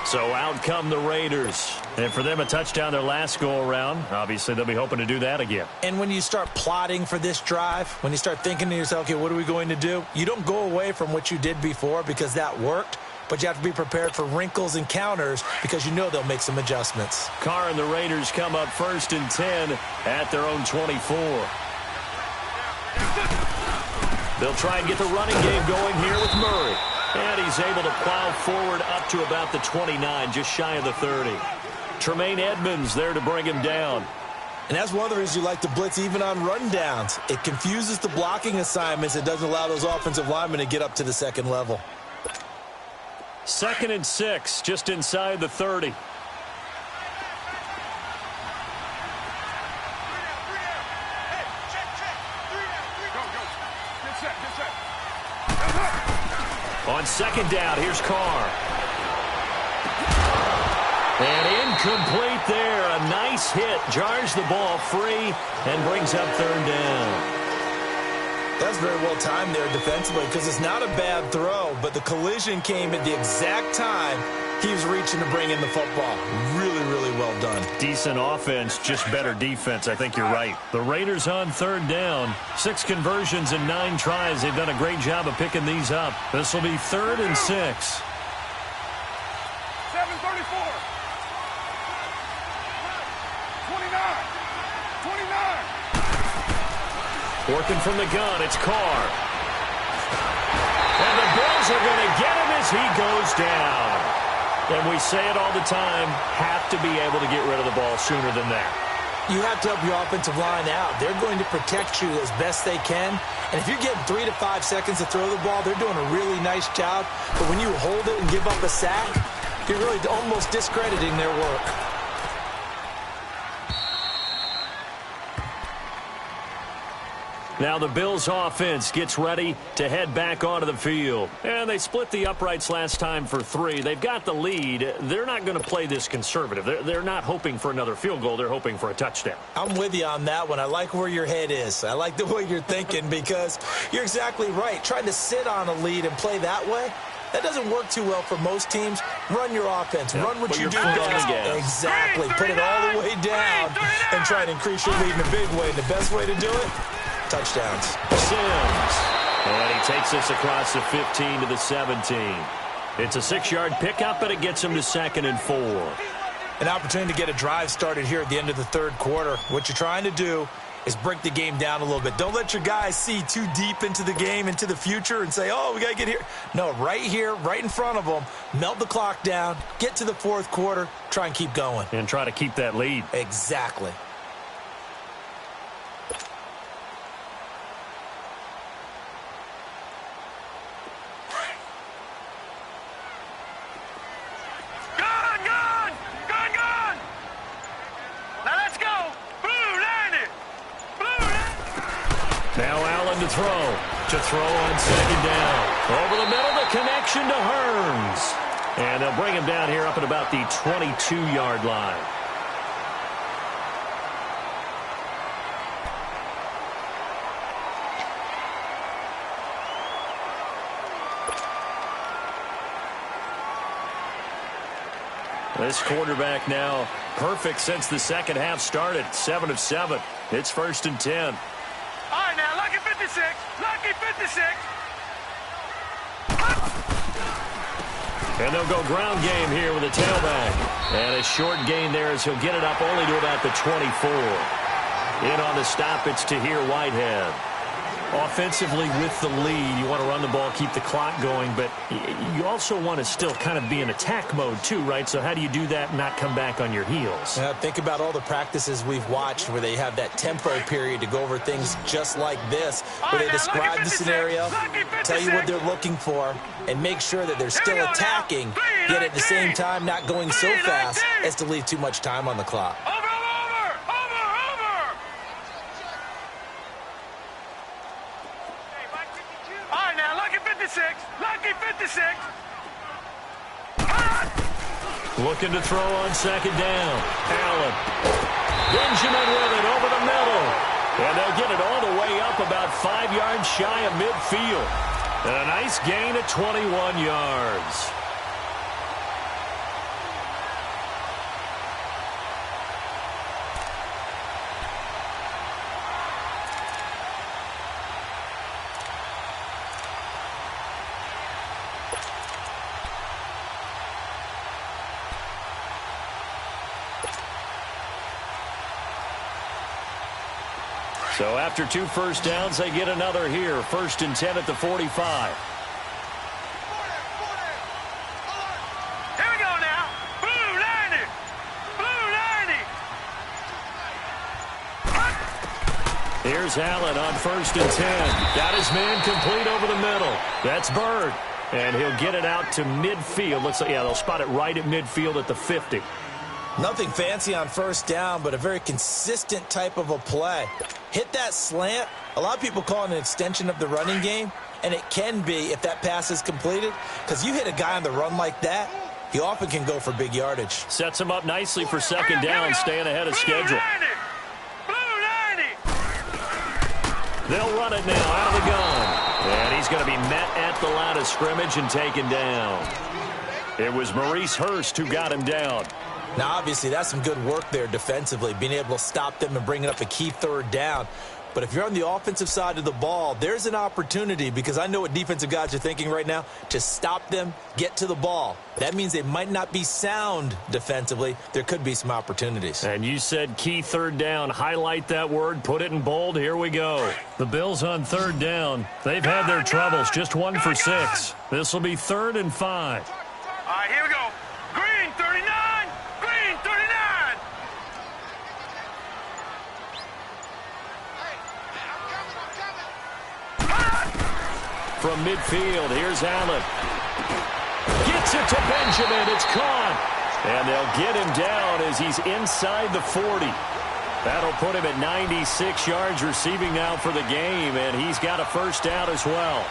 So out come the Raiders. And for them, a touchdown their last go-around. Obviously, they'll be hoping to do that again. And when you start plotting for this drive, when you start thinking to yourself, okay, what are we going to do? You don't go away from what you did before because that worked. But you have to be prepared for wrinkles and counters because you know they'll make some adjustments. Carr and the Raiders come up 1st and 10 at their own 24. They'll try and get the running game going here with Murray. And he's able to plow forward up to about the 29, just shy of the 30. Tremaine Edmonds there to bring him down. And that's one of the reasons you like to blitz even on rundowns. It confuses the blocking assignments. It doesn't allow those offensive linemen to get up to the 2nd level. 2nd and 6, just inside the 30. On 2nd down, here's Carr. And incomplete there Nice hit. Jars the ball free and brings up third down. That's very well timed there defensively because it's not a bad throw, but the collision came at the exact time he was reaching to bring in the football. Really, really well done. Decent offense, just better defense. I think you're right. The Raiders on third down. 6 conversions in 9 tries. They've done a great job of picking these up. This will be 3rd and 6. 7:34. 29. 29. Working from the gun, it's Carr. And the Bills are going to get him as he goes down. And we say it all the time, have to be able to get rid of the ball sooner than that. You have to help your offensive line out. They're going to protect you as best they can. And if you're getting 3 to 5 seconds to throw the ball, they're doing a really nice job. But when you hold it and give up a sack, you're really almost discrediting their work. Now the Bills offense gets ready to head back onto the field. And they split the uprights last time for 3. They've got the lead. They're not going to play this conservative. They're not hoping for another field goal. They're hoping for a touchdown. I'm with you on that one. I like where your head is. I like the way you're thinking because you're exactly right. Trying to sit on a lead and play that way, that doesn't work too well for most teams. Run your offense. Yep. Run what you do Put best. Exactly. Put it all the way down and try to increase your lead in a big way. The best way to do it, touchdowns. Sims. And he takes us across the 15 to the 17. It's a 6-yard pickup, and it gets him to 2nd and 4. An opportunity to get a drive started here at the end of the 3rd quarter. What you're trying to do is break the game down a little bit. Don't let your guys see too deep into the game, into the future, and say, oh, we got to get here. No, right here, right in front of them, melt the clock down, get to the 4th quarter, try and keep going. And try to keep that lead. Exactly. To throw on 2nd down. Over the middle, the connection to Hearns. And they'll bring him down here up at about the 22-yard line. This quarterback now perfect since the second half started. 7 of 7. It's 1st and 10. All right, now, lucky 56. Lucky 56. And they'll go ground game here with a tailback. And a short gain there as he'll get it up only to about the 24. In on the stop, it's Tahir Whitehead. Offensively with the lead, you want to run the ball, keep the clock going, but you also want to still kind of be in attack mode too, right? So how do you do that and not come back on your heels? Think about all the practices we've watched where they have that tempo period to go over things just like this, where they describe the scenario, tell you what they're looking for, and make sure that they're still attacking, yet at the same time not going so fast as to leave too much time on the clock. Lucky 56. Looking to throw on 2nd down. Allen. Benjamin with it over the middle. And they'll get it all the way up about 5 yards shy of midfield. And a nice gain of 21 yards. So after 2 first downs, they get another here. 1st and 10 at the 45. Here we go now. Blue 90. Blue 90. Here's Allen on 1st and 10. Got his man complete over the middle. That's Bird. And he'll get it out to midfield. Looks like, yeah, they'll spot it right at midfield at the 50. Nothing fancy on 1st down, but a very consistent type of a play. Hit that slant. A lot of people call it an extension of the running game, and it can be if that pass is completed, because you hit a guy on the run like that, he often can go for big yardage. Sets him up nicely for second down, staying ahead of schedule. They'll run it now out of the gun. And he's going to be met at the line of scrimmage and taken down. It was Maurice Hurst who got him down. Now, obviously, that's some good work there defensively, being able to stop them and bringing up a key third down. But if you're on the offensive side of the ball, there's an opportunity, because I know what defensive guys are thinking right now, to stop them, get to the ball. That means they might not be sound defensively. There could be some opportunities. And you said key third down. Highlight that word. Put it in bold. Here we go. The Bills on third down. They've had their troubles. Just 1 for 6. This will be 3rd and 5. All right, here we go. Green 39. Green 39. From midfield, here's Allen. Gets it to Benjamin. It's caught. And they'll get him down as he's inside the 40. That'll put him at 96 yards receiving now for the game, and he's got a first down as well.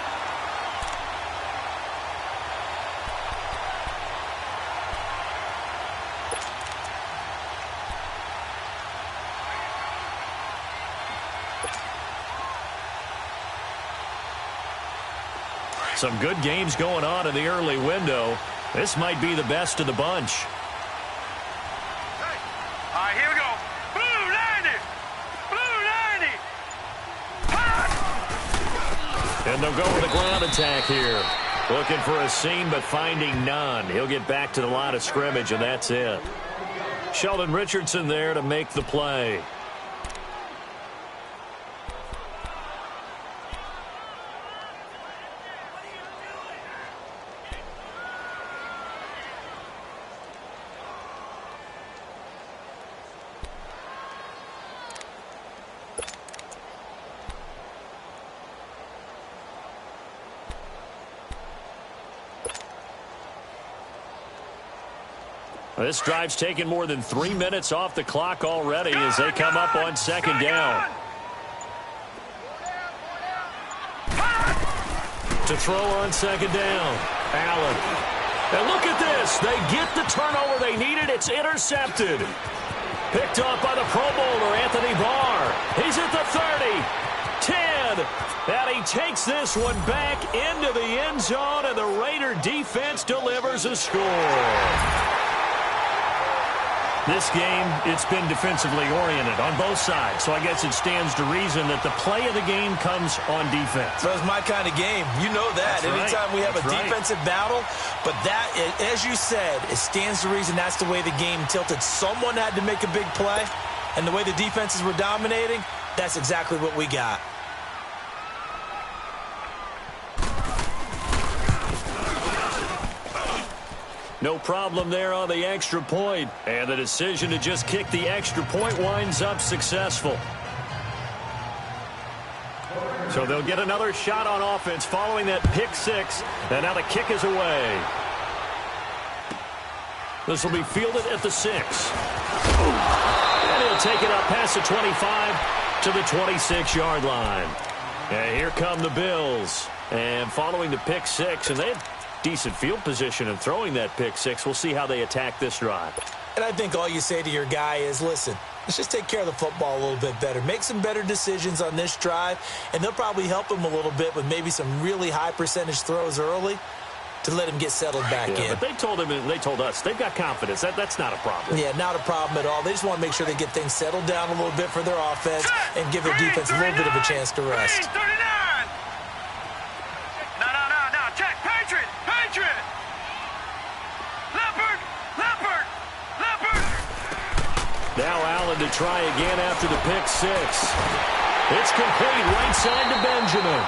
Some good games going on in the early window. This might be the best of the bunch. All right, here we go. Blue 90. Blue 90. And they'll go with a ground attack here. Looking for a seam, but finding none. He'll get back to the line of scrimmage, and that's it. Sheldon Richardson there to make the play. This drive's taken more than 3 minutes off the clock already as they come up on second down. To throw on second down, Allen. And look at this. They get the turnover they needed. It's intercepted. Picked off by the Pro Bowler, Anthony Barr. He's at the 30, 10. And he takes this one back into the end zone, and the Raider defense delivers a score. This game, it's been defensively oriented on both sides, so I guess it stands to reason that the play of the game comes on defense. So it's my kind of game. You know that. That's Anytime right. we have That's a defensive battle, but that, as you said, it stands to reason that's the way the game tilted. Someone had to make a big play, and the way the defenses were dominating, that's exactly what we got. No problem there on the extra point. And the decision to just kick the extra point winds up successful. So they'll get another shot on offense following that pick six. And now the kick is away. This will be fielded at the 6. And he'll take it up past the 25 to the 26-yard line. And here come the Bills. And following the pick six, and they had decent field position in throwing that pick six. We'll see how they attack this drive. And I think all you say to your guy is, listen, let's just take care of the football a little bit better. Make some better decisions on this drive, and they'll probably help him a little bit with maybe some really high percentage throws early to let him get settled back in. But they told him, and they told us, they've got confidence. That's not a problem. Yeah, not a problem at all. They just want to make sure they get things settled down a little bit for their offense and give their defense a little bit of a chance to rest. Green 39. No. Check. Patriot. Leopard. Now Allen to try again after the pick six. It's complete right side to Benjamin.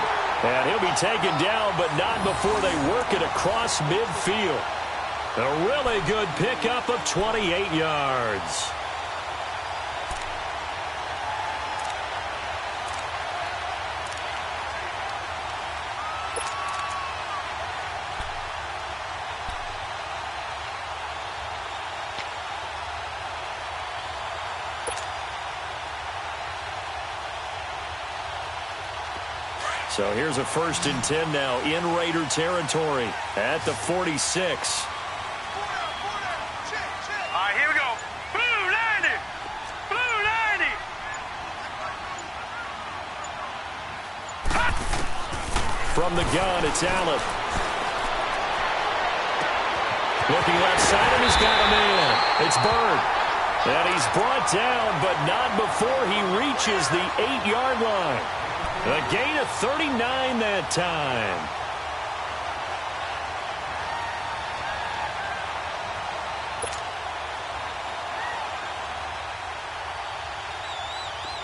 And he'll be taken down, but not before they work it across midfield. A really good pickup of 28 yards. So here's a 1st and 10 now in Raider territory at the 46. From the gun, it's Allen. Looking left side, and he's got a man. It's Bird. And he's brought down, but not before he reaches the 8-yard line. A gain of 39 that time.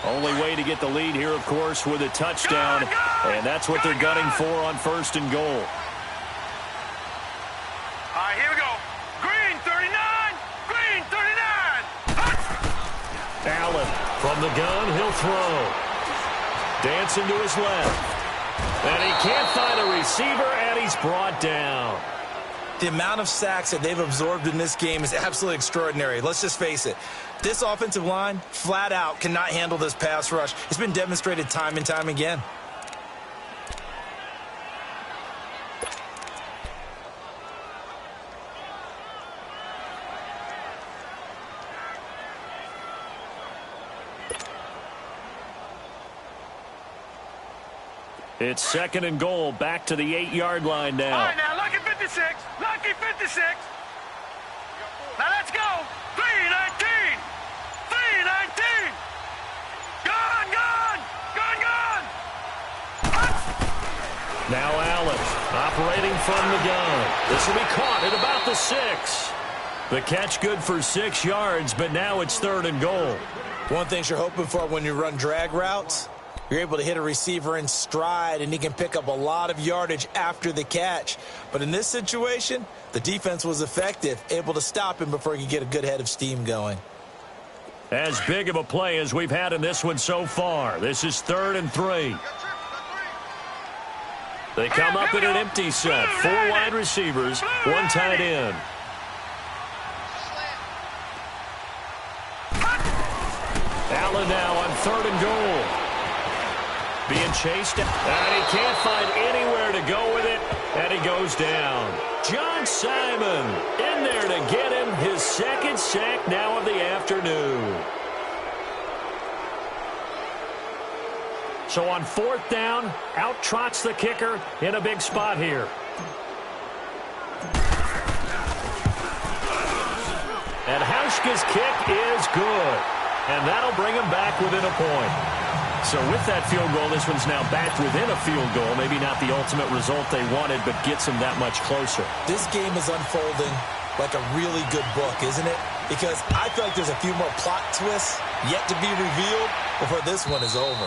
Only way to get the lead here, of course, with a touchdown. And that's what they're gunning for on 1st and goal. All right, here we go. Green 39. Green 39. Allen from the gun. He'll throw. Dancing to his left. And he can't find a receiver, and he's brought down. The amount of sacks that they've absorbed in this game is absolutely extraordinary. Let's just face it. This offensive line, flat out, cannot handle this pass rush. It's been demonstrated time and time again. It's 2nd and goal, back to the 8-yard line now. All right, now, lucky 56. Lucky 56. Now, let's go. 319. 319. Gone, gone. Gone, gone. Now Allen operating from the gun. This will be caught at about the 6. The catch good for 6 yards, but now it's 3rd and goal. One thing you're hoping for when you run drag routes, you're able to hit a receiver in stride, and he can pick up a lot of yardage after the catch. But in this situation, the defense was effective, able to stop him before he could get a good head of steam going. As big of a play as we've had in this one so far. This is 3rd and 3. They come up in an empty set. 4 wide receivers, 1 tight end. Allen now on 3rd and goal. Being chased, and he can't find anywhere to go with it, and he goes down. John Simon in there to get him his 2nd sack now of the afternoon. So on 4th down, out trots the kicker in a big spot here. And Hauschka's kick is good, and that'll bring him back within a point. So with that field goal, this one's now back within a field goal. Maybe not the ultimate result they wanted, but gets them that much closer. This game is unfolding like a really good book, isn't it? Because I feel like there's a few more plot twists yet to be revealed before this one is over.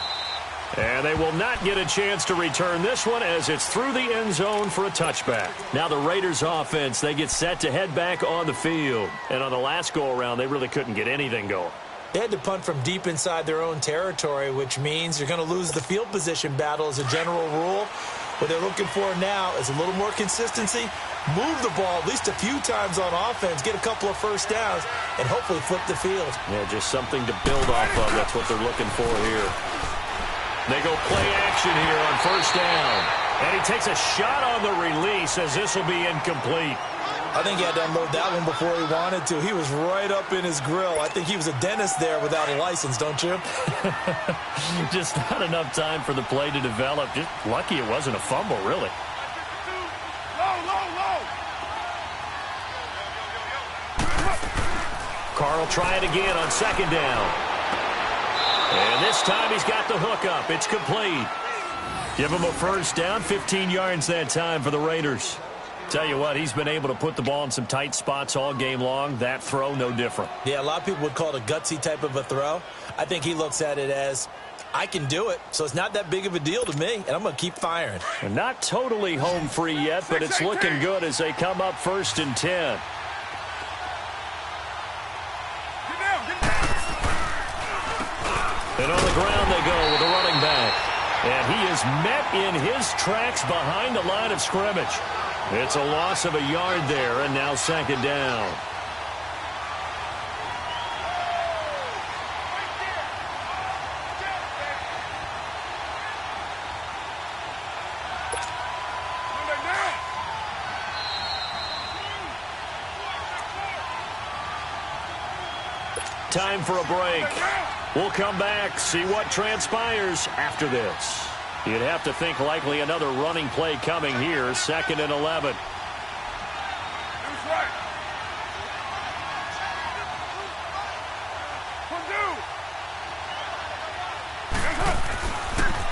And they will not get a chance to return this one as it's through the end zone for a touchback. Now the Raiders offense, they get set to head back on the field. And on the last go-around, they really couldn't get anything going. They had to punt from deep inside their own territory, which means you're going to lose the field position battle as a general rule. What they're looking for now is a little more consistency, move the ball at least a few times on offense, get a couple of first downs, and hopefully flip the field. Yeah, just something to build off of. That's what they're looking for here. They go play action here on 1st down. And he takes a shot on the release as this will be incomplete. I think he had to unload that one before he wanted to. He was right up in his grill. I think he was a dentist there without a license, don't you? Just not enough time for the play to develop. Just lucky it wasn't a fumble, really. Carl try it again on 2nd down. And this time he's got the hook up. It's complete. Give him a 1st down, 15 yards that time for the Raiders. Tell you what, he's been able to put the ball in some tight spots all game long. That throw, no different. Yeah, a lot of people would call it a gutsy type of a throw. I think he looks at it as, I can do it, so it's not that big of a deal to me, and I'm going to keep firing. And not totally home free yet, but it's looking good as they come up 1st and 10. And on the ground they go with a running back. And he is met in his tracks behind the line of scrimmage. It's a loss of a yard there, and now 2nd down. Time for a break. We'll come back, see what transpires after this. You'd have to think likely another running play coming here. 2nd and 11.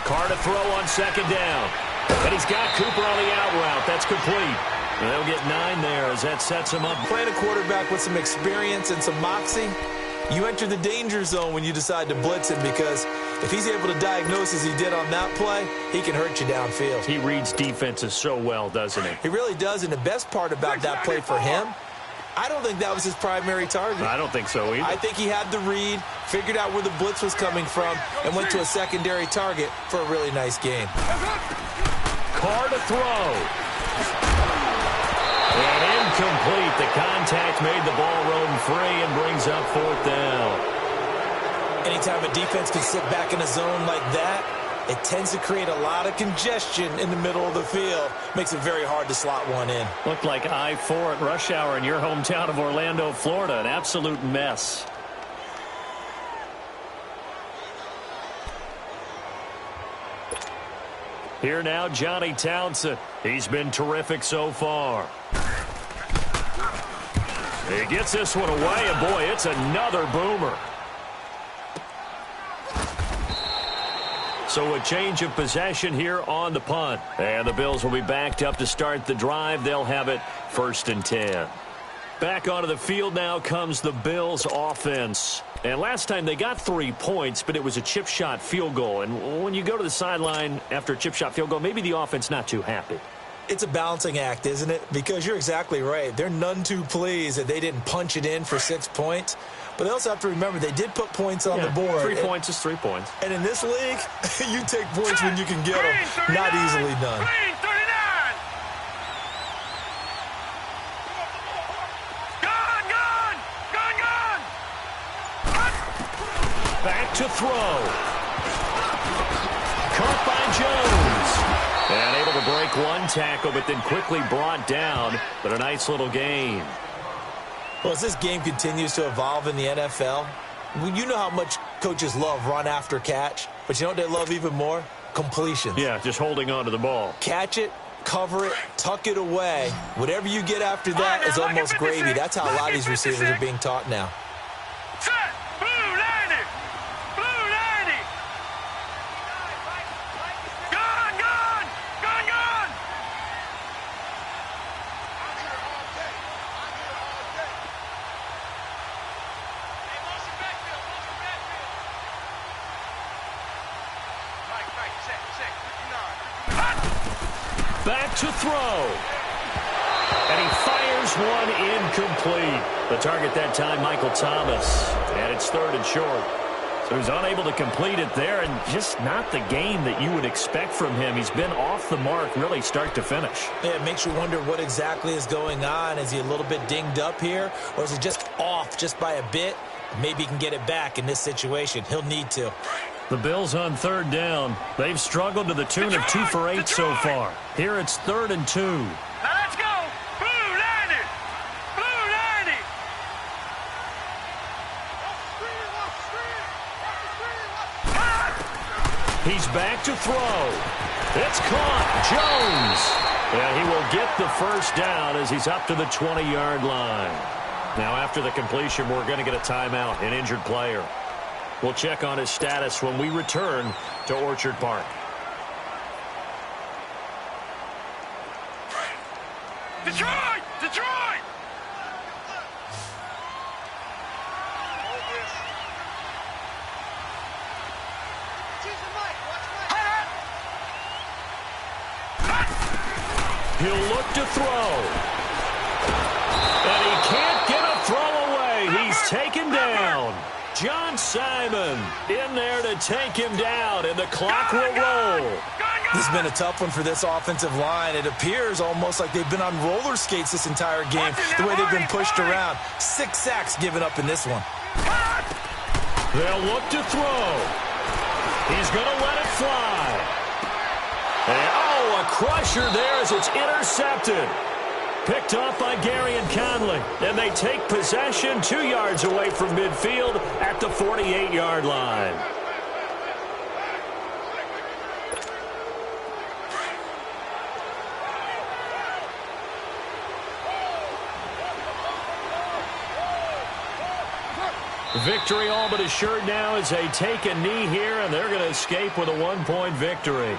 Carr to throw on 2nd down. And he's got Cooper on the out route. That's complete. And they'll get 9 there as that sets him up. Playing a quarterback with some experience and some moxie, you enter the danger zone when you decide to blitz him, because if he's able to diagnose as he did on that play, he can hurt you downfield. He reads defenses so well, doesn't he? He really does, and the best part about that play for him, I don't think that was his primary target. I don't think so either. I think he had the read, figured out where the blitz was coming from, and went to a secondary target for a really nice gain. Carr to throw. And incomplete. The contact made the ball roam free and brings up 4th down. Anytime a defense can sit back in a zone like that, it tends to create a lot of congestion in the middle of the field. Makes it very hard to slot one in. Looked like I-4 at rush hour in your hometown of Orlando, Florida. An absolute mess. Here now, Johnny Townsend. He's been terrific so far. He gets this one away, and boy, it's another boomer. So a change of possession here on the punt. And the Bills will be backed up to start the drive. They'll have it 1st and 10. Back onto the field now comes the Bills offense. And last time they got 3 points, but it was a chip shot field goal. And when you go to the sideline after a chip shot field goal, maybe the offense not too happy. It's a balancing act, isn't it? Because you're exactly right. They're none too pleased that they didn't punch it in for 6 points. But they also have to remember they did put points on the board. 3 points is 3 points. And in this league, you take points when you can get them. Not easily done. Back to throw. Caught by Jones. And able to break one tackle, but then quickly brought down. But a nice little gain. Well, as this game continues to evolve in the NFL, you know how much coaches love run after catch, but you know what they love even more? Completions. Yeah, just holding on to the ball. Catch it, cover it, tuck it away. Whatever you get after that is almost gravy. That's how a lot of these receivers are being taught now. Back to throw. And he fires one incomplete. The target that time, Michael Thomas. And it's 3rd and short. So he's unable to complete it there, and just not the game that you would expect from him. He's been off the mark really start to finish. Yeah, it makes you wonder what exactly is going on. Is he a little bit dinged up here, or is he just off just by a bit? Maybe he can get it back in this situation. He'll need to. The Bills on 3rd down. They've struggled to the tune of 2 for 8 so far. Here it's 3rd and 2. Now let's go. Blue 90. Blue 90. He's back to throw. It's caught. Jones. And he will get the 1st down as he's up to the 20-yard line. Now after the completion, we're going to get a timeout, an injured player. We'll check on his status when we return to Orchard Park. Detroit! Detroit! He'll look to throw. And he can't get a throw away. He's taken down. John Simon in there to take him down, and the clock will roll. This has been a tough one for this offensive line. It appears almost like they've been on roller skates this entire game, the way they've been pushed around. 6 sacks given up in this one. They'll look to throw. He's going to let it fly. And, a crusher there as it's intercepted. Picked off by Gary and Conley. And they take possession 2 yards away from midfield at the 48-yard line. Victory all but assured now as they take a knee here, and they're going to escape with a 1-point victory.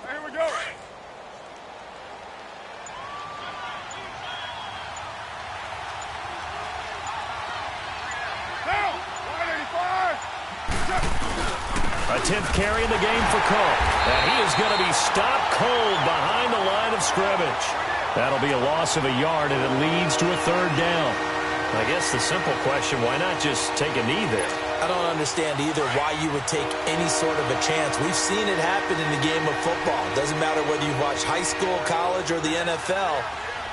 Here we go. Down. 185. A 10th carry in the game for Cole. And he is going to be stopped cold behind the line of scrimmage. That'll be a loss of a yard, and it leads to a 3rd down. I guess the simple question, why not just take a knee there? I don't understand either why you would take any sort of a chance. We've seen it happen in the game of football. Doesn't matter whether you watch high school, college, or the NFL.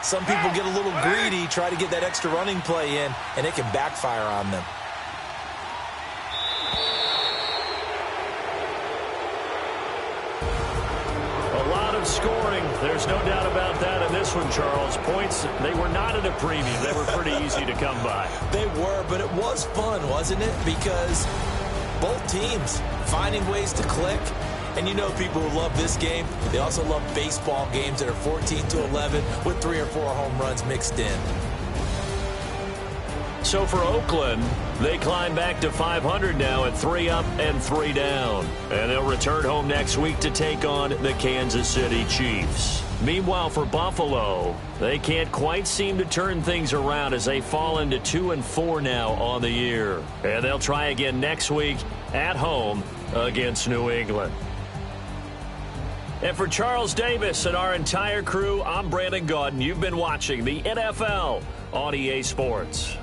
Some people get a little greedy, try to get that extra running play in, and it can backfire on them. A lot of scoring. There's no doubt about that in this one, Charles. Points, they were not at a premium. They were pretty easy to come by. They were, but it was fun, wasn't it? Because both teams finding ways to click. And you know people who love this game, they also love baseball games that are 14-11 with 3 or 4 home runs mixed in. So for Oakland, they climb back to 500 now at 3 up and 3 down. And they'll return home next week to take on the Kansas City Chiefs. Meanwhile, for Buffalo, they can't quite seem to turn things around as they fall into 2-4 now on the year. And they'll try again next week at home against New England. And for Charles Davis and our entire crew, I'm Brandon Gaudin. You've been watching the NFL on EA Sports.